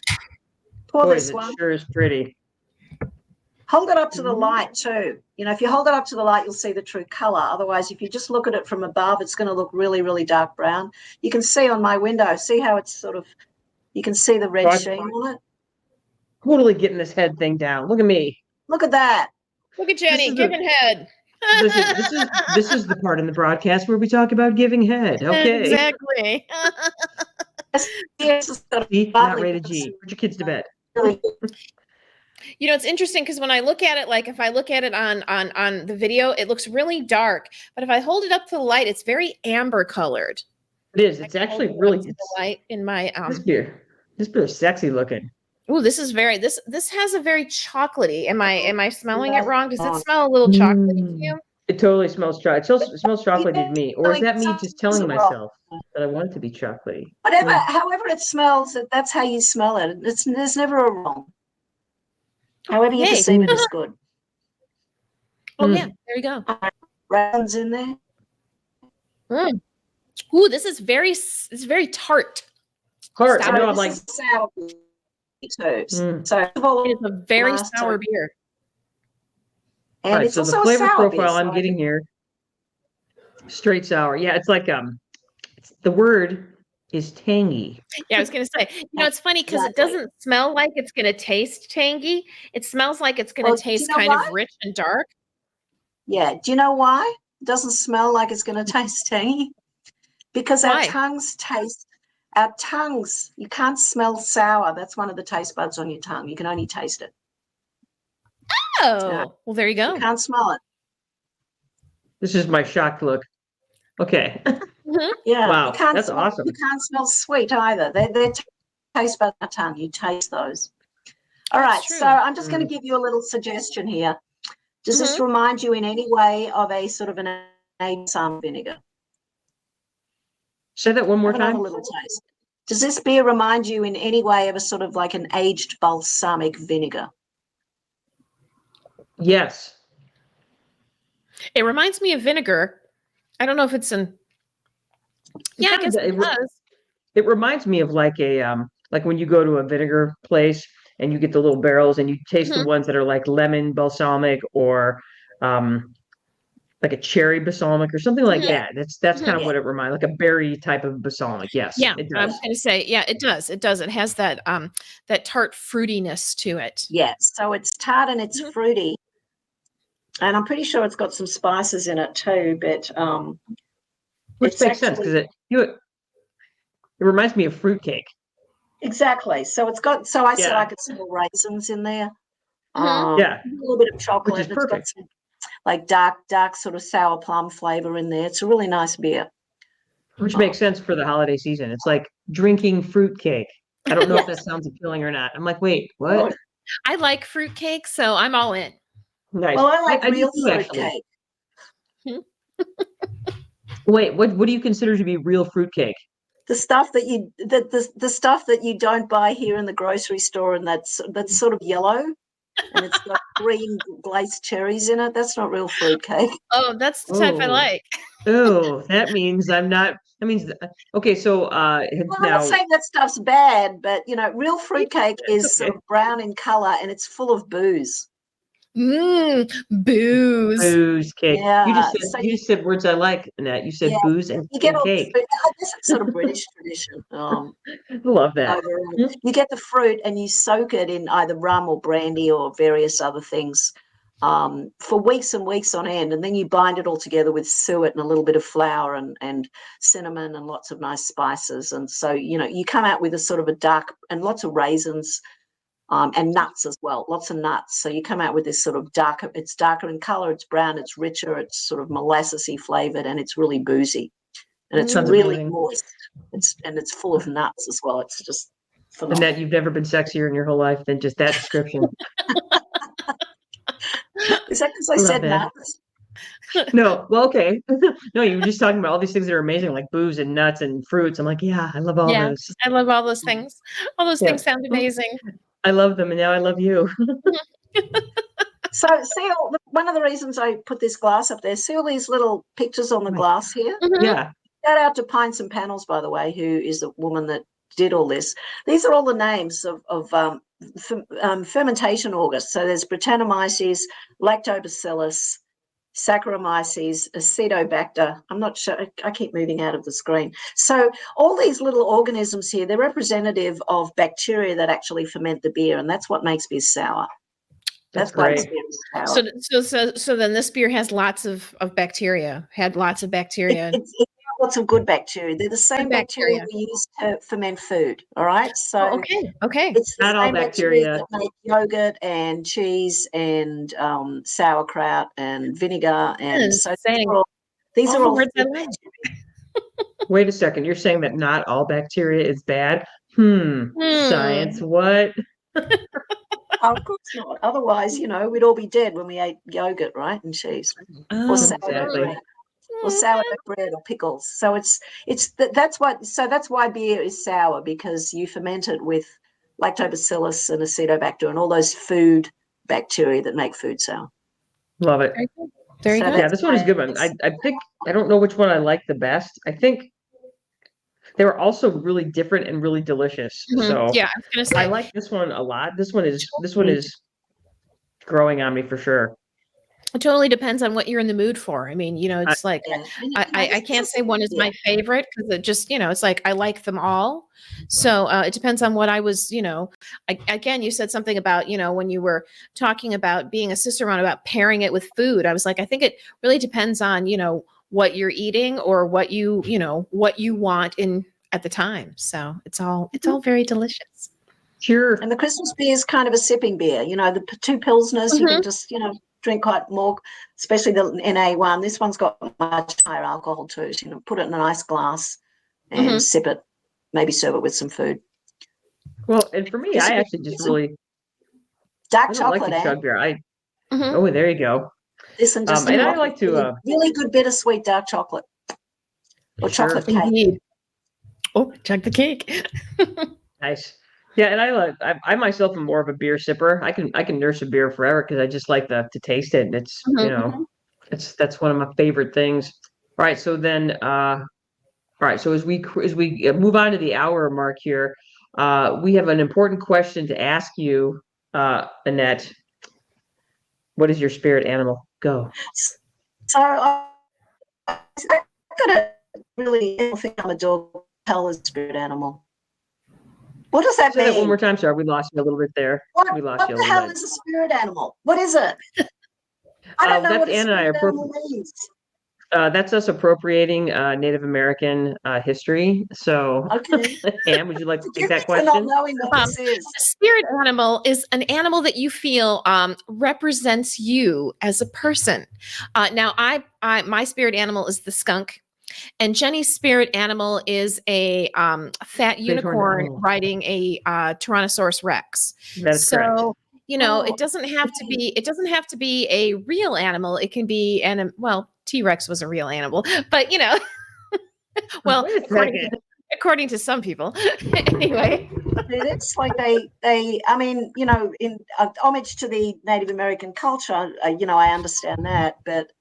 [SPEAKER 5] Pour this one.
[SPEAKER 3] Sure is pretty.
[SPEAKER 5] Hold it up to the light too. If you hold it up to the light, you'll see the true color. Otherwise, if you just look at it from above, it's going to look really, really dark brown. You can see on my window, see how it's sort of, you can see the red sheen on it.
[SPEAKER 3] Totally getting this head thing down. Look at me.
[SPEAKER 5] Look at that.
[SPEAKER 4] Look at Jenny giving head.
[SPEAKER 3] This is the part in the broadcast where we talk about giving head. Okay.
[SPEAKER 4] Exactly.
[SPEAKER 3] Not rated G. Put your kids to bed.
[SPEAKER 4] It's interesting because when I look at it, like if I look at it on the video, it looks really dark. But if I hold it up to the light, it's very amber colored.
[SPEAKER 3] It is. It's actually really
[SPEAKER 4] light in my
[SPEAKER 3] This beer is sexy looking.
[SPEAKER 4] Ooh, this is very this has a very chocolatey. Am I smelling it wrong? Does it
[SPEAKER 5] Oh.
[SPEAKER 4] smell a little chocolatey to
[SPEAKER 3] Mm.
[SPEAKER 4] you?
[SPEAKER 3] It totally smells it smells chocolatey to me. Or is
[SPEAKER 5] Like
[SPEAKER 3] that me just telling
[SPEAKER 5] something's wrong.
[SPEAKER 3] myself that I want it to be chocolatey?
[SPEAKER 5] Whatever,
[SPEAKER 3] Mm.
[SPEAKER 5] however it smells, that's how you smell it. There's never a wrong. However you
[SPEAKER 4] Okay.
[SPEAKER 5] perceive it is good.
[SPEAKER 4] Oh
[SPEAKER 3] Mm.
[SPEAKER 4] yeah, there you go.
[SPEAKER 5] Raisins in there.
[SPEAKER 4] Mm. Ooh, this is it's very tart.
[SPEAKER 3] Heart.
[SPEAKER 4] Stop
[SPEAKER 3] I
[SPEAKER 4] it.
[SPEAKER 3] know. I'm
[SPEAKER 5] This
[SPEAKER 3] like,
[SPEAKER 5] is sour potatoes.
[SPEAKER 3] Mm.
[SPEAKER 5] So first of all,
[SPEAKER 4] It's a very
[SPEAKER 5] last
[SPEAKER 4] sour
[SPEAKER 5] time-
[SPEAKER 4] beer.
[SPEAKER 5] and
[SPEAKER 3] all right.
[SPEAKER 5] it's
[SPEAKER 3] So the
[SPEAKER 5] also a
[SPEAKER 3] flavor
[SPEAKER 5] sour beer.
[SPEAKER 3] profile
[SPEAKER 5] So
[SPEAKER 3] I'm getting here, straight sour. Yeah, it's like the word is tangy.
[SPEAKER 4] Yeah, I was gonna say, it's funny because it
[SPEAKER 5] Exactly.
[SPEAKER 4] doesn't smell like it's gonna taste tangy. It smells like it's gonna
[SPEAKER 5] Well, do you
[SPEAKER 4] taste
[SPEAKER 5] know
[SPEAKER 4] kind
[SPEAKER 5] why?
[SPEAKER 4] of rich and dark.
[SPEAKER 5] Yeah. Do you know why? It doesn't smell like it's going to taste tangy? Because
[SPEAKER 4] Why?
[SPEAKER 5] our tongues, you can't smell sour. That's one of the taste buds on your tongue. You can only taste it.
[SPEAKER 4] Oh,
[SPEAKER 5] Yeah.
[SPEAKER 4] well, there you
[SPEAKER 5] You
[SPEAKER 4] go.
[SPEAKER 5] can't smell it.
[SPEAKER 3] This is my shocked look. Okay.
[SPEAKER 4] Mhm.
[SPEAKER 5] Yeah.
[SPEAKER 3] Wow,
[SPEAKER 5] You can't
[SPEAKER 3] that's
[SPEAKER 5] smell,
[SPEAKER 3] awesome.
[SPEAKER 5] you can't smell sweet either. They're taste buds on your tongue. You taste those. All
[SPEAKER 4] That's
[SPEAKER 5] right.
[SPEAKER 4] true.
[SPEAKER 5] So I'm just going to
[SPEAKER 3] Mm.
[SPEAKER 5] give you a little suggestion here. Does this
[SPEAKER 4] Mhm.
[SPEAKER 5] remind you in any way of a sort of an aged balsamic vinegar?
[SPEAKER 3] Say that one more
[SPEAKER 5] Have another
[SPEAKER 3] time.
[SPEAKER 5] little taste. Does this beer remind you in any way of a sort of like an aged balsamic vinegar?
[SPEAKER 3] Yes.
[SPEAKER 4] It reminds me of vinegar. I don't know if it's an. Yeah, I
[SPEAKER 3] Kind of
[SPEAKER 4] guess it does.
[SPEAKER 3] it reminds me of like when you go to a vinegar place and you get the little barrels and you taste the
[SPEAKER 4] Mhm.
[SPEAKER 3] ones that are like lemon balsamic or um like a cherry balsamic or something like
[SPEAKER 4] Mhm.
[SPEAKER 3] that. That's kind
[SPEAKER 4] Mhm.
[SPEAKER 3] of
[SPEAKER 5] Yeah.
[SPEAKER 3] what it reminds, like a berry type of balsamic. Yes,
[SPEAKER 4] Yeah,
[SPEAKER 3] it
[SPEAKER 4] I was
[SPEAKER 3] does.
[SPEAKER 4] gonna say, yeah, it does. It does. It has that tart fruitiness to it.
[SPEAKER 5] Yeah. So it's tart and it's
[SPEAKER 4] Mhm.
[SPEAKER 5] fruity. And I'm pretty sure it's got some spices in it too, but
[SPEAKER 3] Which
[SPEAKER 5] it's
[SPEAKER 3] makes sense because
[SPEAKER 5] actually
[SPEAKER 3] it reminds me of fruitcake.
[SPEAKER 5] exactly. So it's got so I said I
[SPEAKER 3] Yeah.
[SPEAKER 5] could smell raisins in there.
[SPEAKER 4] Mhm.
[SPEAKER 3] Yeah,
[SPEAKER 5] A little bit of
[SPEAKER 3] which
[SPEAKER 5] chocolate,
[SPEAKER 3] is
[SPEAKER 5] and it's got
[SPEAKER 3] perfect.
[SPEAKER 5] some like dark sort of sour plum flavor in there. It's a really nice beer.
[SPEAKER 3] Which
[SPEAKER 5] Um,
[SPEAKER 3] makes sense for the holiday season. It's like drinking fruitcake. I don't know if that
[SPEAKER 5] yes.
[SPEAKER 3] sounds appealing or not. I'm like, wait,
[SPEAKER 5] Good.
[SPEAKER 3] what?
[SPEAKER 4] I like fruitcake, so I'm all in.
[SPEAKER 3] Nice.
[SPEAKER 5] Well, I like
[SPEAKER 3] I do
[SPEAKER 5] real
[SPEAKER 3] too,
[SPEAKER 5] fruit
[SPEAKER 3] actually.
[SPEAKER 5] cake.
[SPEAKER 3] Wait, what do you consider to be real fruitcake?
[SPEAKER 5] The stuff that the stuff that you don't buy here in the grocery store, and that's sort of yellow, and it's got green glazed cherries in it. That's not real fruit cake.
[SPEAKER 4] Oh, that's the type I
[SPEAKER 3] Oh,
[SPEAKER 4] like.
[SPEAKER 3] oh, that means I'm not. That means okay. So
[SPEAKER 5] Well, I'm not
[SPEAKER 3] now
[SPEAKER 5] saying that stuff's bad, but real
[SPEAKER 3] yeah,
[SPEAKER 5] fruit cake
[SPEAKER 3] it's
[SPEAKER 5] is sort
[SPEAKER 3] okay.
[SPEAKER 5] of brown in color and it's full of booze.
[SPEAKER 4] Booze.
[SPEAKER 3] Booze cake.
[SPEAKER 5] Yeah. So
[SPEAKER 3] You just said words I like, Annette. You
[SPEAKER 5] yeah,
[SPEAKER 3] said booze and,
[SPEAKER 5] you get
[SPEAKER 3] and
[SPEAKER 5] all the
[SPEAKER 3] cake.
[SPEAKER 5] fruit. I guess it's sort of British tradition.
[SPEAKER 3] I love that.
[SPEAKER 5] Overall.
[SPEAKER 3] Hmm?
[SPEAKER 5] You get the fruit and you soak it in either rum or brandy or various other things for weeks and weeks on end, and then you bind it all together with suet and a little bit of flour and cinnamon and lots of nice spices. And so you come out with a sort of a dark and lots of raisins and nuts as well, lots of nuts. So you come out with this sort of darker. It's darker in color. It's brown. It's richer. It's sort of molassesy flavored, and it's really boozy, and it's
[SPEAKER 3] Sounds
[SPEAKER 5] really
[SPEAKER 3] amazing.
[SPEAKER 5] moist. It's full of nuts as well. It's just phenomenal.
[SPEAKER 3] Annette, you've never been sexier in your whole life than just that description.
[SPEAKER 5] Is that because I
[SPEAKER 3] I love
[SPEAKER 5] said
[SPEAKER 3] that.
[SPEAKER 5] nuts?
[SPEAKER 3] No, well, okay. No, you were just talking about all these things that are amazing, like booze and nuts and fruits. I'm like, yeah, I love all
[SPEAKER 4] Yeah,
[SPEAKER 3] those.
[SPEAKER 4] I love all those things. All those
[SPEAKER 3] Yeah,
[SPEAKER 4] things sound amazing.
[SPEAKER 3] I love them, and now I love you.
[SPEAKER 5] So see, one of the reasons I put this glass up there, see all these little pictures on the
[SPEAKER 3] Right.
[SPEAKER 5] glass here?
[SPEAKER 4] Mhm.
[SPEAKER 3] Yeah,
[SPEAKER 5] Shout out to Pints and Panels, by the way, who is the woman that did all this. These are all the names of fermentation August. So there's Brettanomyces, Lactobacillus, Saccharomyces, Acetobacter. I'm not sure. I keep moving out of the screen. So all these little organisms here, they're representative of bacteria that actually ferment the beer, and that's what makes beer sour.
[SPEAKER 3] that's
[SPEAKER 5] That's why this
[SPEAKER 3] great.
[SPEAKER 5] beer is sour.
[SPEAKER 4] So then this beer has lots of bacteria. Had lots of bacteria.
[SPEAKER 5] It's lots of good bacteria. They're the
[SPEAKER 4] Good
[SPEAKER 5] same bacteria
[SPEAKER 4] bacteria.
[SPEAKER 5] we use to ferment food. All right.
[SPEAKER 4] Oh,
[SPEAKER 5] So
[SPEAKER 4] okay. Okay.
[SPEAKER 5] it's the
[SPEAKER 3] Not all
[SPEAKER 5] same bacteria
[SPEAKER 3] bacteria.
[SPEAKER 5] that make yogurt and cheese and sauerkraut and vinegar. And
[SPEAKER 4] Yes,
[SPEAKER 5] so
[SPEAKER 4] saying
[SPEAKER 5] these
[SPEAKER 4] all
[SPEAKER 5] are
[SPEAKER 4] the
[SPEAKER 5] all
[SPEAKER 4] words I
[SPEAKER 5] food
[SPEAKER 4] like.
[SPEAKER 5] bacteria.
[SPEAKER 3] Wait a second. You're saying that not all bacteria is bad? Hmm.
[SPEAKER 4] Hmm.
[SPEAKER 3] Science. What?
[SPEAKER 5] Oh, of course not. Otherwise, we'd all be dead when we ate yogurt, right, and cheese,
[SPEAKER 4] Oh,
[SPEAKER 5] or sourdough
[SPEAKER 3] Exactly.
[SPEAKER 5] bread, or sourdough bread, or pickles. So that's why beer is sour, because you ferment it with lactobacillus and acetobacter and all those food bacteria that make food sour.
[SPEAKER 3] Love it.
[SPEAKER 4] very good. Very
[SPEAKER 5] So
[SPEAKER 4] good.
[SPEAKER 3] Yeah,
[SPEAKER 5] that's
[SPEAKER 3] this one is a good one. I think I don't know which one I like the best. I think they were also really different and really delicious.
[SPEAKER 4] Mhm.
[SPEAKER 3] So
[SPEAKER 4] Yeah, I was gonna
[SPEAKER 3] I
[SPEAKER 4] say.
[SPEAKER 3] like this one a lot. This one is growing on me for sure.
[SPEAKER 4] It totally depends on what you're in the mood for. I mean, it's like
[SPEAKER 5] yeah. And,
[SPEAKER 4] I can't say one is my favorite because it just, it's like I like them all. So it depends on what I was, again, you said something about, when you were talking about being a Cicerone, about pairing it with food. I was like, I think it really depends on, what you're eating or what you want in at the time. So it's all very delicious.
[SPEAKER 3] Sure.
[SPEAKER 5] And the Christmas beer is kind of a sipping beer. The two pilsners, you can just, drink quite more, especially the NA1. This one's got much higher alcohol too. So, put it in a nice glass and sip it, maybe serve it with some food.
[SPEAKER 3] Well, and for me, I actually just really
[SPEAKER 5] Dark
[SPEAKER 3] I don't like
[SPEAKER 5] chocolate,
[SPEAKER 3] to chug beer.
[SPEAKER 4] Mhm.
[SPEAKER 3] Oh, there you go.
[SPEAKER 5] Listen, just
[SPEAKER 3] And I like to
[SPEAKER 5] really, really good bittersweet dark chocolate or
[SPEAKER 3] sure.
[SPEAKER 5] chocolate cake.
[SPEAKER 4] Indeed. Oh, chug the cake.
[SPEAKER 3] Nice. Yeah, and I myself am more of a beer sipper. I can nurse a beer forever because I just like to taste it. And it's
[SPEAKER 4] Mhm.
[SPEAKER 3] that's one of my favorite things. All right, so then all right, so as we move on to the hour mark here, we have an important question to ask you, Annette. What is your spirit animal? Go.
[SPEAKER 5] So I've got a really think I'm a dog, hell is a spirit animal. What does that
[SPEAKER 3] Say that one
[SPEAKER 5] mean?
[SPEAKER 3] more time, sorry. We lost you a little bit there.
[SPEAKER 5] What,
[SPEAKER 3] We lost
[SPEAKER 5] what
[SPEAKER 3] you a
[SPEAKER 5] the
[SPEAKER 3] little
[SPEAKER 5] hell
[SPEAKER 3] bit.
[SPEAKER 5] is a spirit animal? What is it? I don't know
[SPEAKER 3] That's
[SPEAKER 5] what a
[SPEAKER 3] Ann and I
[SPEAKER 5] spirit
[SPEAKER 3] are
[SPEAKER 5] animal means.
[SPEAKER 3] that's us appropriating Native American history. So,
[SPEAKER 5] Okay.
[SPEAKER 3] Anne, would you like to take
[SPEAKER 5] Forgive me
[SPEAKER 3] that
[SPEAKER 5] for not
[SPEAKER 3] question?
[SPEAKER 5] knowing what
[SPEAKER 4] Um,
[SPEAKER 5] this is.
[SPEAKER 4] A spirit animal is an animal that you feel represents you as a person. Now, my spirit animal is the skunk, and Jenny's spirit animal is a fat
[SPEAKER 3] Bighorn.
[SPEAKER 4] unicorn
[SPEAKER 3] Oh,
[SPEAKER 4] riding a Tyrannosaurus Rex.
[SPEAKER 3] that is correct.
[SPEAKER 4] So,
[SPEAKER 5] Oh,
[SPEAKER 4] it doesn't have to be. It doesn't have to be a real animal. It can be well, T-Rex was a real animal, but well,
[SPEAKER 3] Wait a second.
[SPEAKER 4] according to some people, anyway.
[SPEAKER 5] it's like I mean, in homage to the Native American culture, I understand that, but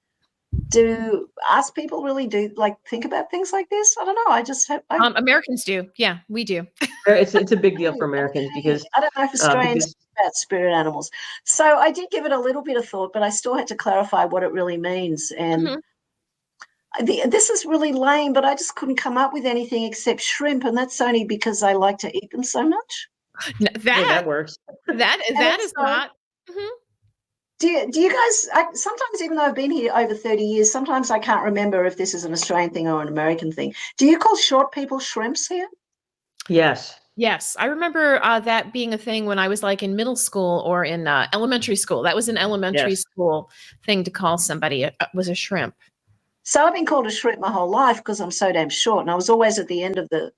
[SPEAKER 5] do us people really think about things like this? I don't know. I just have,
[SPEAKER 4] Americans do. Yeah, we do.
[SPEAKER 3] It's a big deal for Americans because
[SPEAKER 5] I don't know if Australians
[SPEAKER 3] because
[SPEAKER 5] think about spirit animals. So I did give it a little bit of thought, but I still had to clarify what it really means. And
[SPEAKER 4] Mhm.
[SPEAKER 5] this is really lame, but I just couldn't come up with anything except shrimp, and that's only because I like to eat them so much.
[SPEAKER 4] N-
[SPEAKER 3] hey,
[SPEAKER 4] That
[SPEAKER 3] that works.
[SPEAKER 4] that
[SPEAKER 5] And
[SPEAKER 4] that is
[SPEAKER 5] also,
[SPEAKER 4] not. Mhm.
[SPEAKER 5] do you guys, sometimes, even though I've been here over 30 years, sometimes I can't remember if this is an Australian thing or an American thing. Do you call short people shrimps here?
[SPEAKER 3] Yes.
[SPEAKER 4] Yes, I remember that being a thing when I was like in middle school or in elementary school. That was an elementary
[SPEAKER 3] Yes.
[SPEAKER 4] school thing to call somebody was a shrimp.
[SPEAKER 5] So I've been called a shrimp my whole life because I'm so damn short. And I was always at the end of the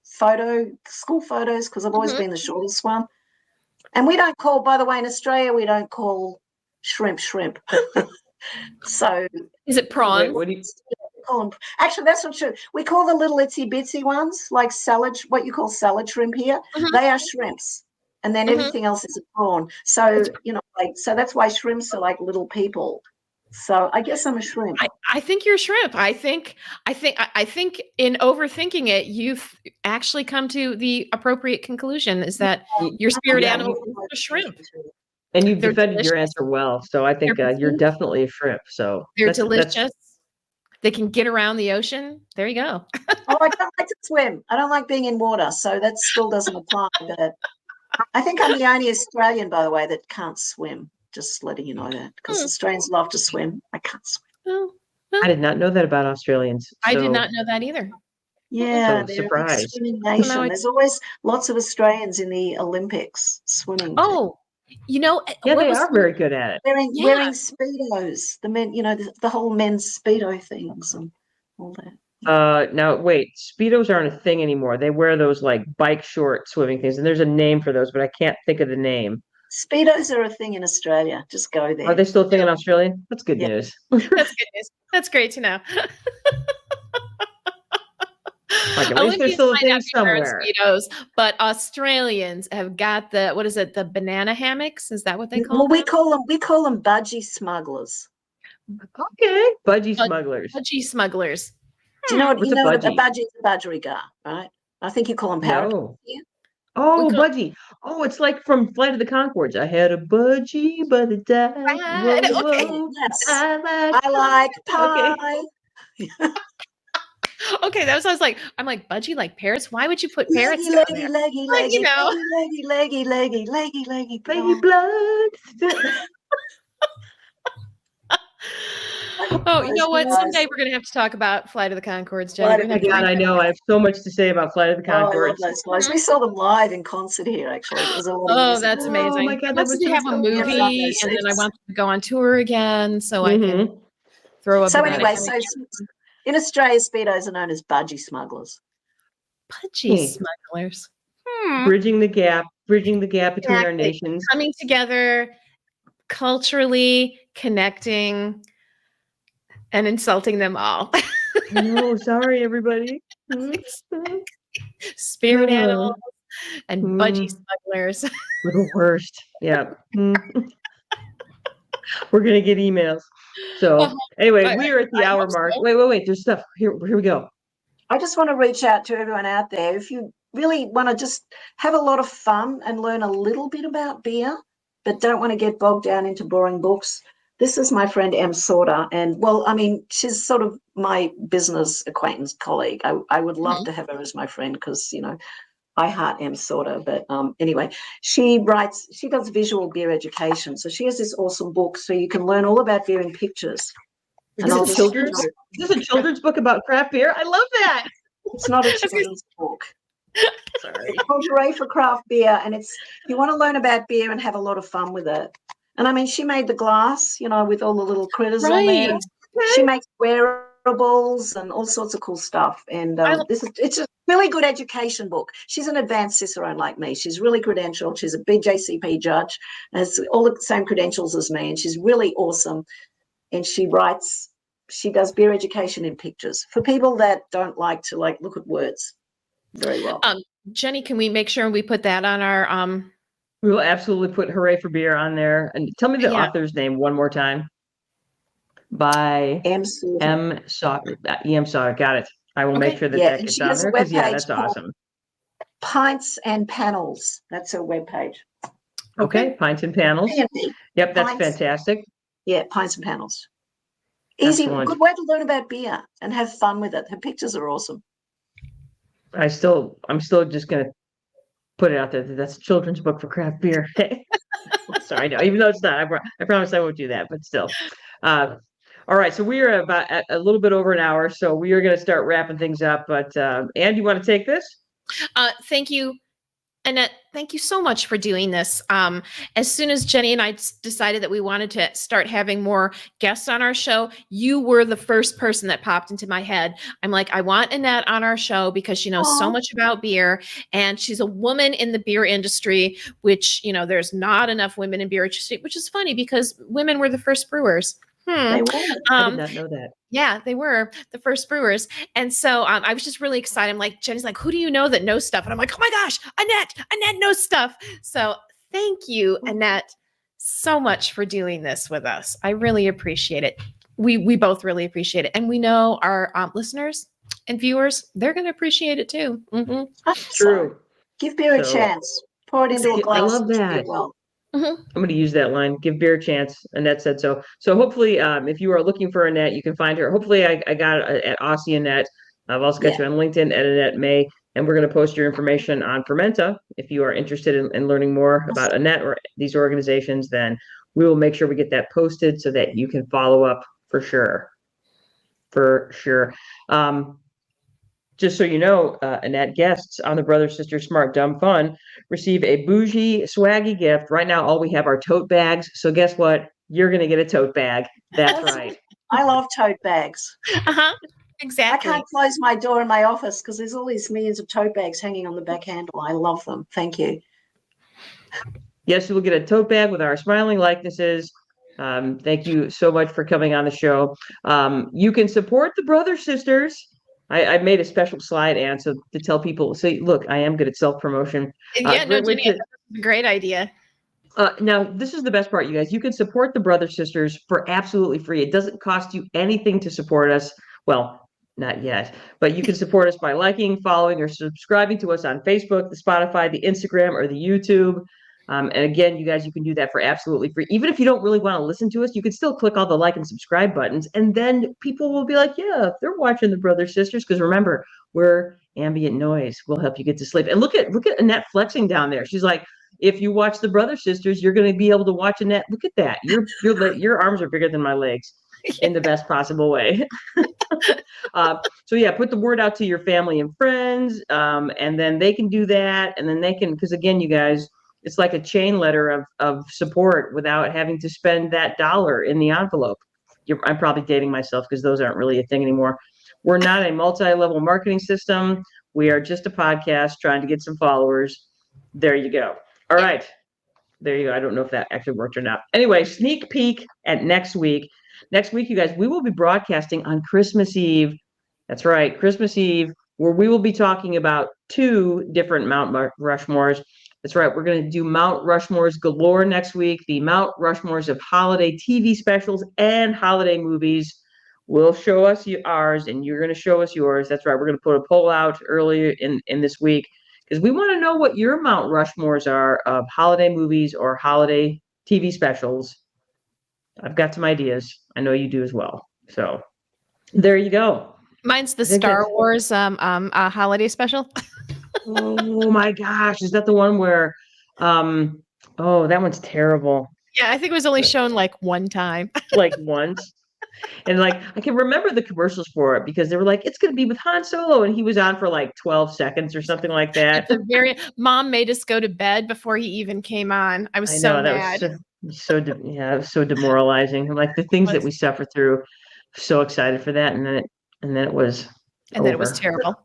[SPEAKER 5] school photos, because I've always
[SPEAKER 4] Mhm.
[SPEAKER 5] been the shortest one. And we don't call, by the way, in Australia, we don't call shrimp. So
[SPEAKER 4] Is it
[SPEAKER 3] Wait,
[SPEAKER 4] prawns?
[SPEAKER 3] what do you?
[SPEAKER 5] call them, actually, that's not true. We call the little itsy bitsy ones like salad, what you call salad shrimp here.
[SPEAKER 4] Mhm.
[SPEAKER 5] They are shrimps. And then
[SPEAKER 4] Mhm.
[SPEAKER 5] everything else is a prawn. So, so that's why shrimps are like little people. So I guess I'm a shrimp.
[SPEAKER 4] I think you're a shrimp. I think in overthinking it, you've actually come to the appropriate conclusion is that your spirit
[SPEAKER 3] Yeah,
[SPEAKER 4] animal is a shrimp.
[SPEAKER 3] and you've
[SPEAKER 4] They're
[SPEAKER 3] defended your
[SPEAKER 4] delicious.
[SPEAKER 3] answer well. So I
[SPEAKER 4] They're
[SPEAKER 3] think you're
[SPEAKER 4] petite.
[SPEAKER 3] definitely a shrimp. So
[SPEAKER 4] They're
[SPEAKER 3] that's
[SPEAKER 4] delicious. They can get around the ocean. There you go.
[SPEAKER 5] Oh, I don't like to swim. I don't like being in water, so that still doesn't apply. But I think I'm the only Australian, by the way, that can't swim. Just letting you know that, because
[SPEAKER 4] Hmm.
[SPEAKER 5] Australians love to swim. I can't swim.
[SPEAKER 4] Well,
[SPEAKER 3] I did not know that about Australians.
[SPEAKER 4] I did
[SPEAKER 3] So
[SPEAKER 4] not know that either.
[SPEAKER 5] Yeah,
[SPEAKER 3] so
[SPEAKER 5] they're a big
[SPEAKER 3] surprised.
[SPEAKER 5] swimming
[SPEAKER 4] So now
[SPEAKER 5] nation. There's always lots of Australians in the Olympics swimming team.
[SPEAKER 4] oh,
[SPEAKER 3] Yeah,
[SPEAKER 4] what
[SPEAKER 3] they
[SPEAKER 4] was
[SPEAKER 3] are very good at it.
[SPEAKER 5] Wearing
[SPEAKER 4] yeah.
[SPEAKER 5] speedos, the men, the whole men's speedo things and all that.
[SPEAKER 3] Now wait, Speedos aren't a thing anymore. They wear those like bike short swimming things, and there's a name for those, but I can't think of the name.
[SPEAKER 5] Speedos are a thing in Australia. Just go
[SPEAKER 3] Are
[SPEAKER 5] there.
[SPEAKER 3] they still thinking Australian? That's good
[SPEAKER 5] Yeah.
[SPEAKER 3] news.
[SPEAKER 4] That's good news. That's great to know.
[SPEAKER 3] Like, at least there's
[SPEAKER 4] Olympians
[SPEAKER 3] still a
[SPEAKER 4] might
[SPEAKER 3] thing
[SPEAKER 4] not be wearing
[SPEAKER 3] somewhere.
[SPEAKER 4] Speedos, but Australians have got the, what is it, the banana hammocks? Is that what they call
[SPEAKER 5] Well,
[SPEAKER 4] them?
[SPEAKER 5] we call them budgie smugglers.
[SPEAKER 3] Okay. Budgie
[SPEAKER 4] Bud-
[SPEAKER 3] smugglers.
[SPEAKER 4] Budgie smugglers.
[SPEAKER 5] Do you know what
[SPEAKER 3] What's
[SPEAKER 5] you
[SPEAKER 3] a
[SPEAKER 5] know? What a
[SPEAKER 3] budgie?
[SPEAKER 5] budgie is a budgerigar, right? I think you call them parakeets.
[SPEAKER 3] No.
[SPEAKER 5] here.
[SPEAKER 3] Oh,
[SPEAKER 4] call-
[SPEAKER 3] budgie. Oh, it's like from Flight of the Conchords. I had a budgie, but it died.
[SPEAKER 4] Right,
[SPEAKER 3] Whoa,
[SPEAKER 4] okay.
[SPEAKER 3] whoa.
[SPEAKER 5] Yes,
[SPEAKER 3] I
[SPEAKER 5] I like
[SPEAKER 3] Okay.
[SPEAKER 5] pie.
[SPEAKER 4] Okay, that was, I was like, I'm like, budgie like parrots? Why would you put parrots
[SPEAKER 5] Leggy,
[SPEAKER 4] down
[SPEAKER 5] leggy,
[SPEAKER 4] there?
[SPEAKER 5] leggy,
[SPEAKER 4] But,
[SPEAKER 5] leggy,
[SPEAKER 4] you know.
[SPEAKER 5] leggy, leggy, leggy, leggy, leggy,
[SPEAKER 3] Leggy
[SPEAKER 5] blood.
[SPEAKER 3] blood.
[SPEAKER 4] Oh, you know what?
[SPEAKER 5] Guys.
[SPEAKER 4] Someday we're going to have to talk about Flight of the Conchords, Jenny.
[SPEAKER 5] Flight
[SPEAKER 4] We're
[SPEAKER 5] of
[SPEAKER 4] gonna
[SPEAKER 5] the
[SPEAKER 4] have to
[SPEAKER 3] God, I know. I have so much to say about Flight of the
[SPEAKER 5] Oh, I love
[SPEAKER 3] Conchords.
[SPEAKER 5] those guys. We saw them live in concert here, actually. It was a lot of
[SPEAKER 4] Oh,
[SPEAKER 5] music.
[SPEAKER 4] that's
[SPEAKER 3] Oh,
[SPEAKER 4] amazing.
[SPEAKER 3] my God, that
[SPEAKER 4] Let's
[SPEAKER 3] was
[SPEAKER 4] have a
[SPEAKER 3] so
[SPEAKER 4] movie,
[SPEAKER 5] fun.
[SPEAKER 4] and then I want them to go on tour again, so I can
[SPEAKER 3] Mhm.
[SPEAKER 4] throw a
[SPEAKER 5] So
[SPEAKER 4] banana
[SPEAKER 5] anyway,
[SPEAKER 4] hammock.
[SPEAKER 5] so in Australia, Speedos are known as budgie smugglers.
[SPEAKER 4] Budgie
[SPEAKER 3] Hey.
[SPEAKER 4] smugglers.
[SPEAKER 3] Bridging the gap between our
[SPEAKER 4] Exactly.
[SPEAKER 3] nations.
[SPEAKER 4] Coming together, culturally connecting, and insulting them all.
[SPEAKER 3] No, sorry, everybody.
[SPEAKER 4] Spirit
[SPEAKER 3] Uh,
[SPEAKER 4] animals and budgie
[SPEAKER 3] mm.
[SPEAKER 4] smugglers.
[SPEAKER 3] We're the worst. Yeah. We're gonna get emails. So anyway, we are at the
[SPEAKER 4] I
[SPEAKER 3] hour
[SPEAKER 4] hope
[SPEAKER 3] mark.
[SPEAKER 4] so.
[SPEAKER 3] Wait. There's stuff. Here we go.
[SPEAKER 5] I just want to reach out to everyone out there. If you really want to just have a lot of fun and learn a little bit about beer, but don't want to get bogged down into boring books, this is my friend Em Sorter. And well, I mean, she's sort of my business acquaintance colleague. I would love to have her as my friend because, you know, I heart Em Sorter. But anyway, she does visual beer education. So she has this awesome book so you can learn all about beer in pictures.
[SPEAKER 3] Is
[SPEAKER 5] And I'll
[SPEAKER 3] this a
[SPEAKER 5] just-
[SPEAKER 3] children's? Is this a children's book about craft beer? I love that.
[SPEAKER 5] It's not a children's book.
[SPEAKER 3] Sorry.
[SPEAKER 5] It's called Hooray for Craft Beer, and it's you want to learn about beer and have a lot of fun with it. And I mean, she made the glass, you know, with all the little critters on there.
[SPEAKER 4] Right.
[SPEAKER 5] She makes wearables and all sorts of cool stuff. And it's a really good education book. She's an advanced Cicerone like me. She's really credentialed. She's a BJCP judge, has all the same credentials as me, and she's really awesome. And she does beer education in pictures for people that don't like to look at words very well.
[SPEAKER 4] Jenny, can we make sure we put that on our
[SPEAKER 3] We will absolutely put Hooray for Beer on there. And tell me the
[SPEAKER 4] Yeah.
[SPEAKER 3] author's name one more time. By
[SPEAKER 5] Em Sorter.
[SPEAKER 3] M. Sauter. E.M. Sauter. Got it. I will make
[SPEAKER 4] Okay.
[SPEAKER 3] sure that
[SPEAKER 5] Yeah,
[SPEAKER 3] that
[SPEAKER 5] and
[SPEAKER 3] gets
[SPEAKER 5] she
[SPEAKER 3] on
[SPEAKER 5] has a
[SPEAKER 3] there because yeah,
[SPEAKER 5] webpage
[SPEAKER 3] that's
[SPEAKER 5] called-
[SPEAKER 3] awesome.
[SPEAKER 5] Pints and Panels. That's her webpage.
[SPEAKER 3] Okay, pints and panels.
[SPEAKER 5] P&P.
[SPEAKER 3] Yep, that's
[SPEAKER 5] Pints.
[SPEAKER 3] fantastic.
[SPEAKER 5] Yeah, Pints and Panels. Easy,
[SPEAKER 3] Excellent.
[SPEAKER 5] good way to learn about beer and have fun with it. Her pictures are awesome.
[SPEAKER 3] I'm still just gonna put it out there that that's a children's book for craft beer. Sorry, no, even though it's not. I promise I won't do that, but still. All right, so we are about at a little bit over an hour, so we are going to start wrapping things up. But Anne, you want to take this?
[SPEAKER 4] Thank you, Annette. Thank you so much for doing this. As soon as Jenny and I decided that we wanted to start having more guests on our show, you were the first person that popped into my head. I'm like, I want Annette on our show because she knows so
[SPEAKER 5] Aw.
[SPEAKER 4] much about beer, and she's a woman in the beer industry, which, you know, there's not enough women in beer industry, which is funny because women were the first brewers.
[SPEAKER 5] They were.
[SPEAKER 3] I did not know that.
[SPEAKER 4] Yeah, they were the first brewers. And so I was just really excited. I'm like, Jenny's like, who do you know that knows stuff? And I'm like, oh my gosh, Annette knows stuff. So thank you, Annette, so much for doing this with us. I really appreciate it. We both really appreciate it. And we know our listeners and viewers, they're going to appreciate it too. Mhm.
[SPEAKER 3] True.
[SPEAKER 5] Give beer a
[SPEAKER 3] So-
[SPEAKER 5] chance. Pour it into a
[SPEAKER 3] I
[SPEAKER 5] glass.
[SPEAKER 3] love
[SPEAKER 5] and drink
[SPEAKER 3] that.
[SPEAKER 5] it well.
[SPEAKER 3] I'm going to use that line. Give beer a chance. Annette said so. So hopefully, if you are looking for Annette, you can find her. Hopefully, I got it at Aussie Annette. I've also got you on LinkedIn at Annette May, and we're going to post your information on Fermenta. If you are interested in learning more about Annette or these organizations, then we will make sure we get that posted so that you can follow up for sure. For sure. Just so you know, Annette, guests on the Brother Sister Smart Dumb Fun receive a bougie, swaggy gift. Right now, all we have are tote bags. So guess what? You're going to get a tote bag. That's right.
[SPEAKER 5] I love tote bags.
[SPEAKER 4] Uh-huh.
[SPEAKER 5] I
[SPEAKER 4] Exactly.
[SPEAKER 5] can't close my door in my office because there's all these millions of tote bags hanging on the back handle. I love them. Thank you.
[SPEAKER 3] Yes, you will get a tote bag with our smiling likenesses. Thank you so much for coming on the show. You can support the Brother Sisters. I made a special slide, Anne, so to tell people, say, look, I am good at self-promotion.
[SPEAKER 4] Yeah, no,
[SPEAKER 3] Great way
[SPEAKER 4] Jenny, I thought that was a great idea.
[SPEAKER 3] Now, this is the best part, you guys. You can support the Brother Sisters for absolutely free. It doesn't cost you anything to support us. Well, not yet, but you can support us by liking, following, or subscribing to us on Facebook, the Spotify, the Instagram, or the YouTube. And again, you guys, you can do that for absolutely free. Even if you don't really want to listen to us, you can still click all the like and subscribe buttons. And then people will be like, yeah, they're watching the Brother Sisters. Because remember, we're ambient noise. We'll help you get to sleep. And look at Annette flexing down there. She's like, if you watch the Brother Sisters, you're going to be able to watch Annette. Look at that. Your arms are bigger than my legs in the best possible way. So yeah, put the word out to your family and friends, and then they can do that. And then they can, because again, you guys, it's like a chain letter of support without having to spend that dollar in the envelope. I'm probably dating myself because those aren't really a thing anymore. We're not a multi-level marketing system. We are just a podcast trying to get some followers. There you go. All right. There you go. I don't know if that actually worked or not. Anyway, sneak peek at next week. Next week, you guys, we will be broadcasting on Christmas Eve. That's right, Christmas Eve, where we will be talking about 2 different Mount Rushmores. That's right, we're going to do Mount Rushmores galore next week. The Mount Rushmores of holiday TV specials and holiday movies. We'll show us ours, and you're going to show us yours. That's right, we're going to put a poll out earlier in this week, because we want to know what your Mount Rushmores are of holiday movies or holiday TV specials. I've got some ideas. I know you do as well. So there you go.
[SPEAKER 4] Mine's the Star Wars holiday special.
[SPEAKER 3] Oh my gosh. Is that the one where oh, that one's terrible.
[SPEAKER 4] Yeah, I think it was only shown like one time.
[SPEAKER 3] Like once. And like I can remember the commercials for it because they were like, it's gonna be with Han Solo, and he was on for like 12 seconds or something like that.
[SPEAKER 4] Mom made us go to bed before he even came on. I was so mad.
[SPEAKER 3] It was so demoralizing. Like the things that we suffer through. So excited for that, and then it was
[SPEAKER 4] then it was terrible.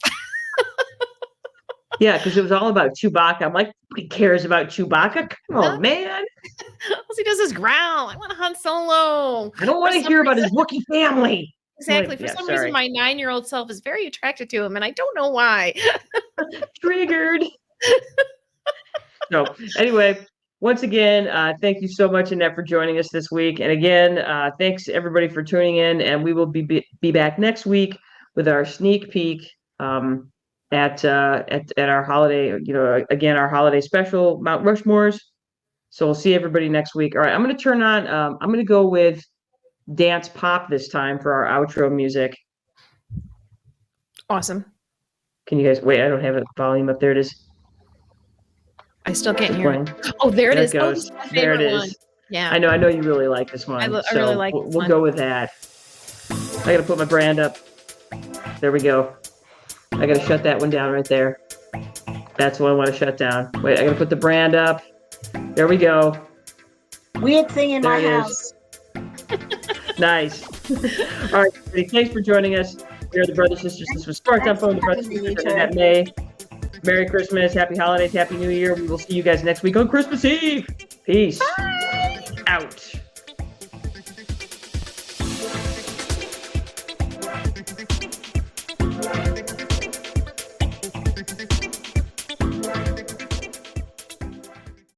[SPEAKER 3] Yeah, because it was all about Chewbacca. I'm like, who cares about Chewbacca? Come on, man.
[SPEAKER 4] All he does is growl. I want Han Solo.
[SPEAKER 3] I don't want to hear about his Wookiee family.
[SPEAKER 4] Exactly. For some reason, my 9-year-old self is very attracted to him, and I don't know why.
[SPEAKER 3] Triggered. So anyway, once again, thank you so much, Annette, for joining us this week. And again, thanks everybody for tuning in. And we will be back next week with our sneak peek at our holiday, again, our holiday special, Mount Rushmores. So we'll see everybody next week. All right, I'm going to turn on, I'm going to go with Dance Pop this time for our outro music.
[SPEAKER 4] Awesome.
[SPEAKER 3] Can you guys, wait, I don't have a volume up. There it is.
[SPEAKER 4] I still can't hear it. Oh, there it is.
[SPEAKER 3] Goes.
[SPEAKER 4] Oh,
[SPEAKER 3] there it is.
[SPEAKER 4] one. Yeah.
[SPEAKER 3] I know you really like this one.
[SPEAKER 4] I really like this
[SPEAKER 3] we'll
[SPEAKER 4] one.
[SPEAKER 3] go with that. I got to put my brand up. There we go. I got to shut that one down right there. That's what I want to shut down. Wait, I got to put the brand up. There we go.
[SPEAKER 5] Weird thing in my house.
[SPEAKER 3] Nice. All right, everybody, thanks for joining us. We are the Brother Sisters. This was Sparked on Phone, the Brother Sisters, Annette May. Merry Christmas, Happy Holidays, Happy New Year. We will see you guys next week on Christmas Eve. Peace.
[SPEAKER 4] Bye.
[SPEAKER 3] Out.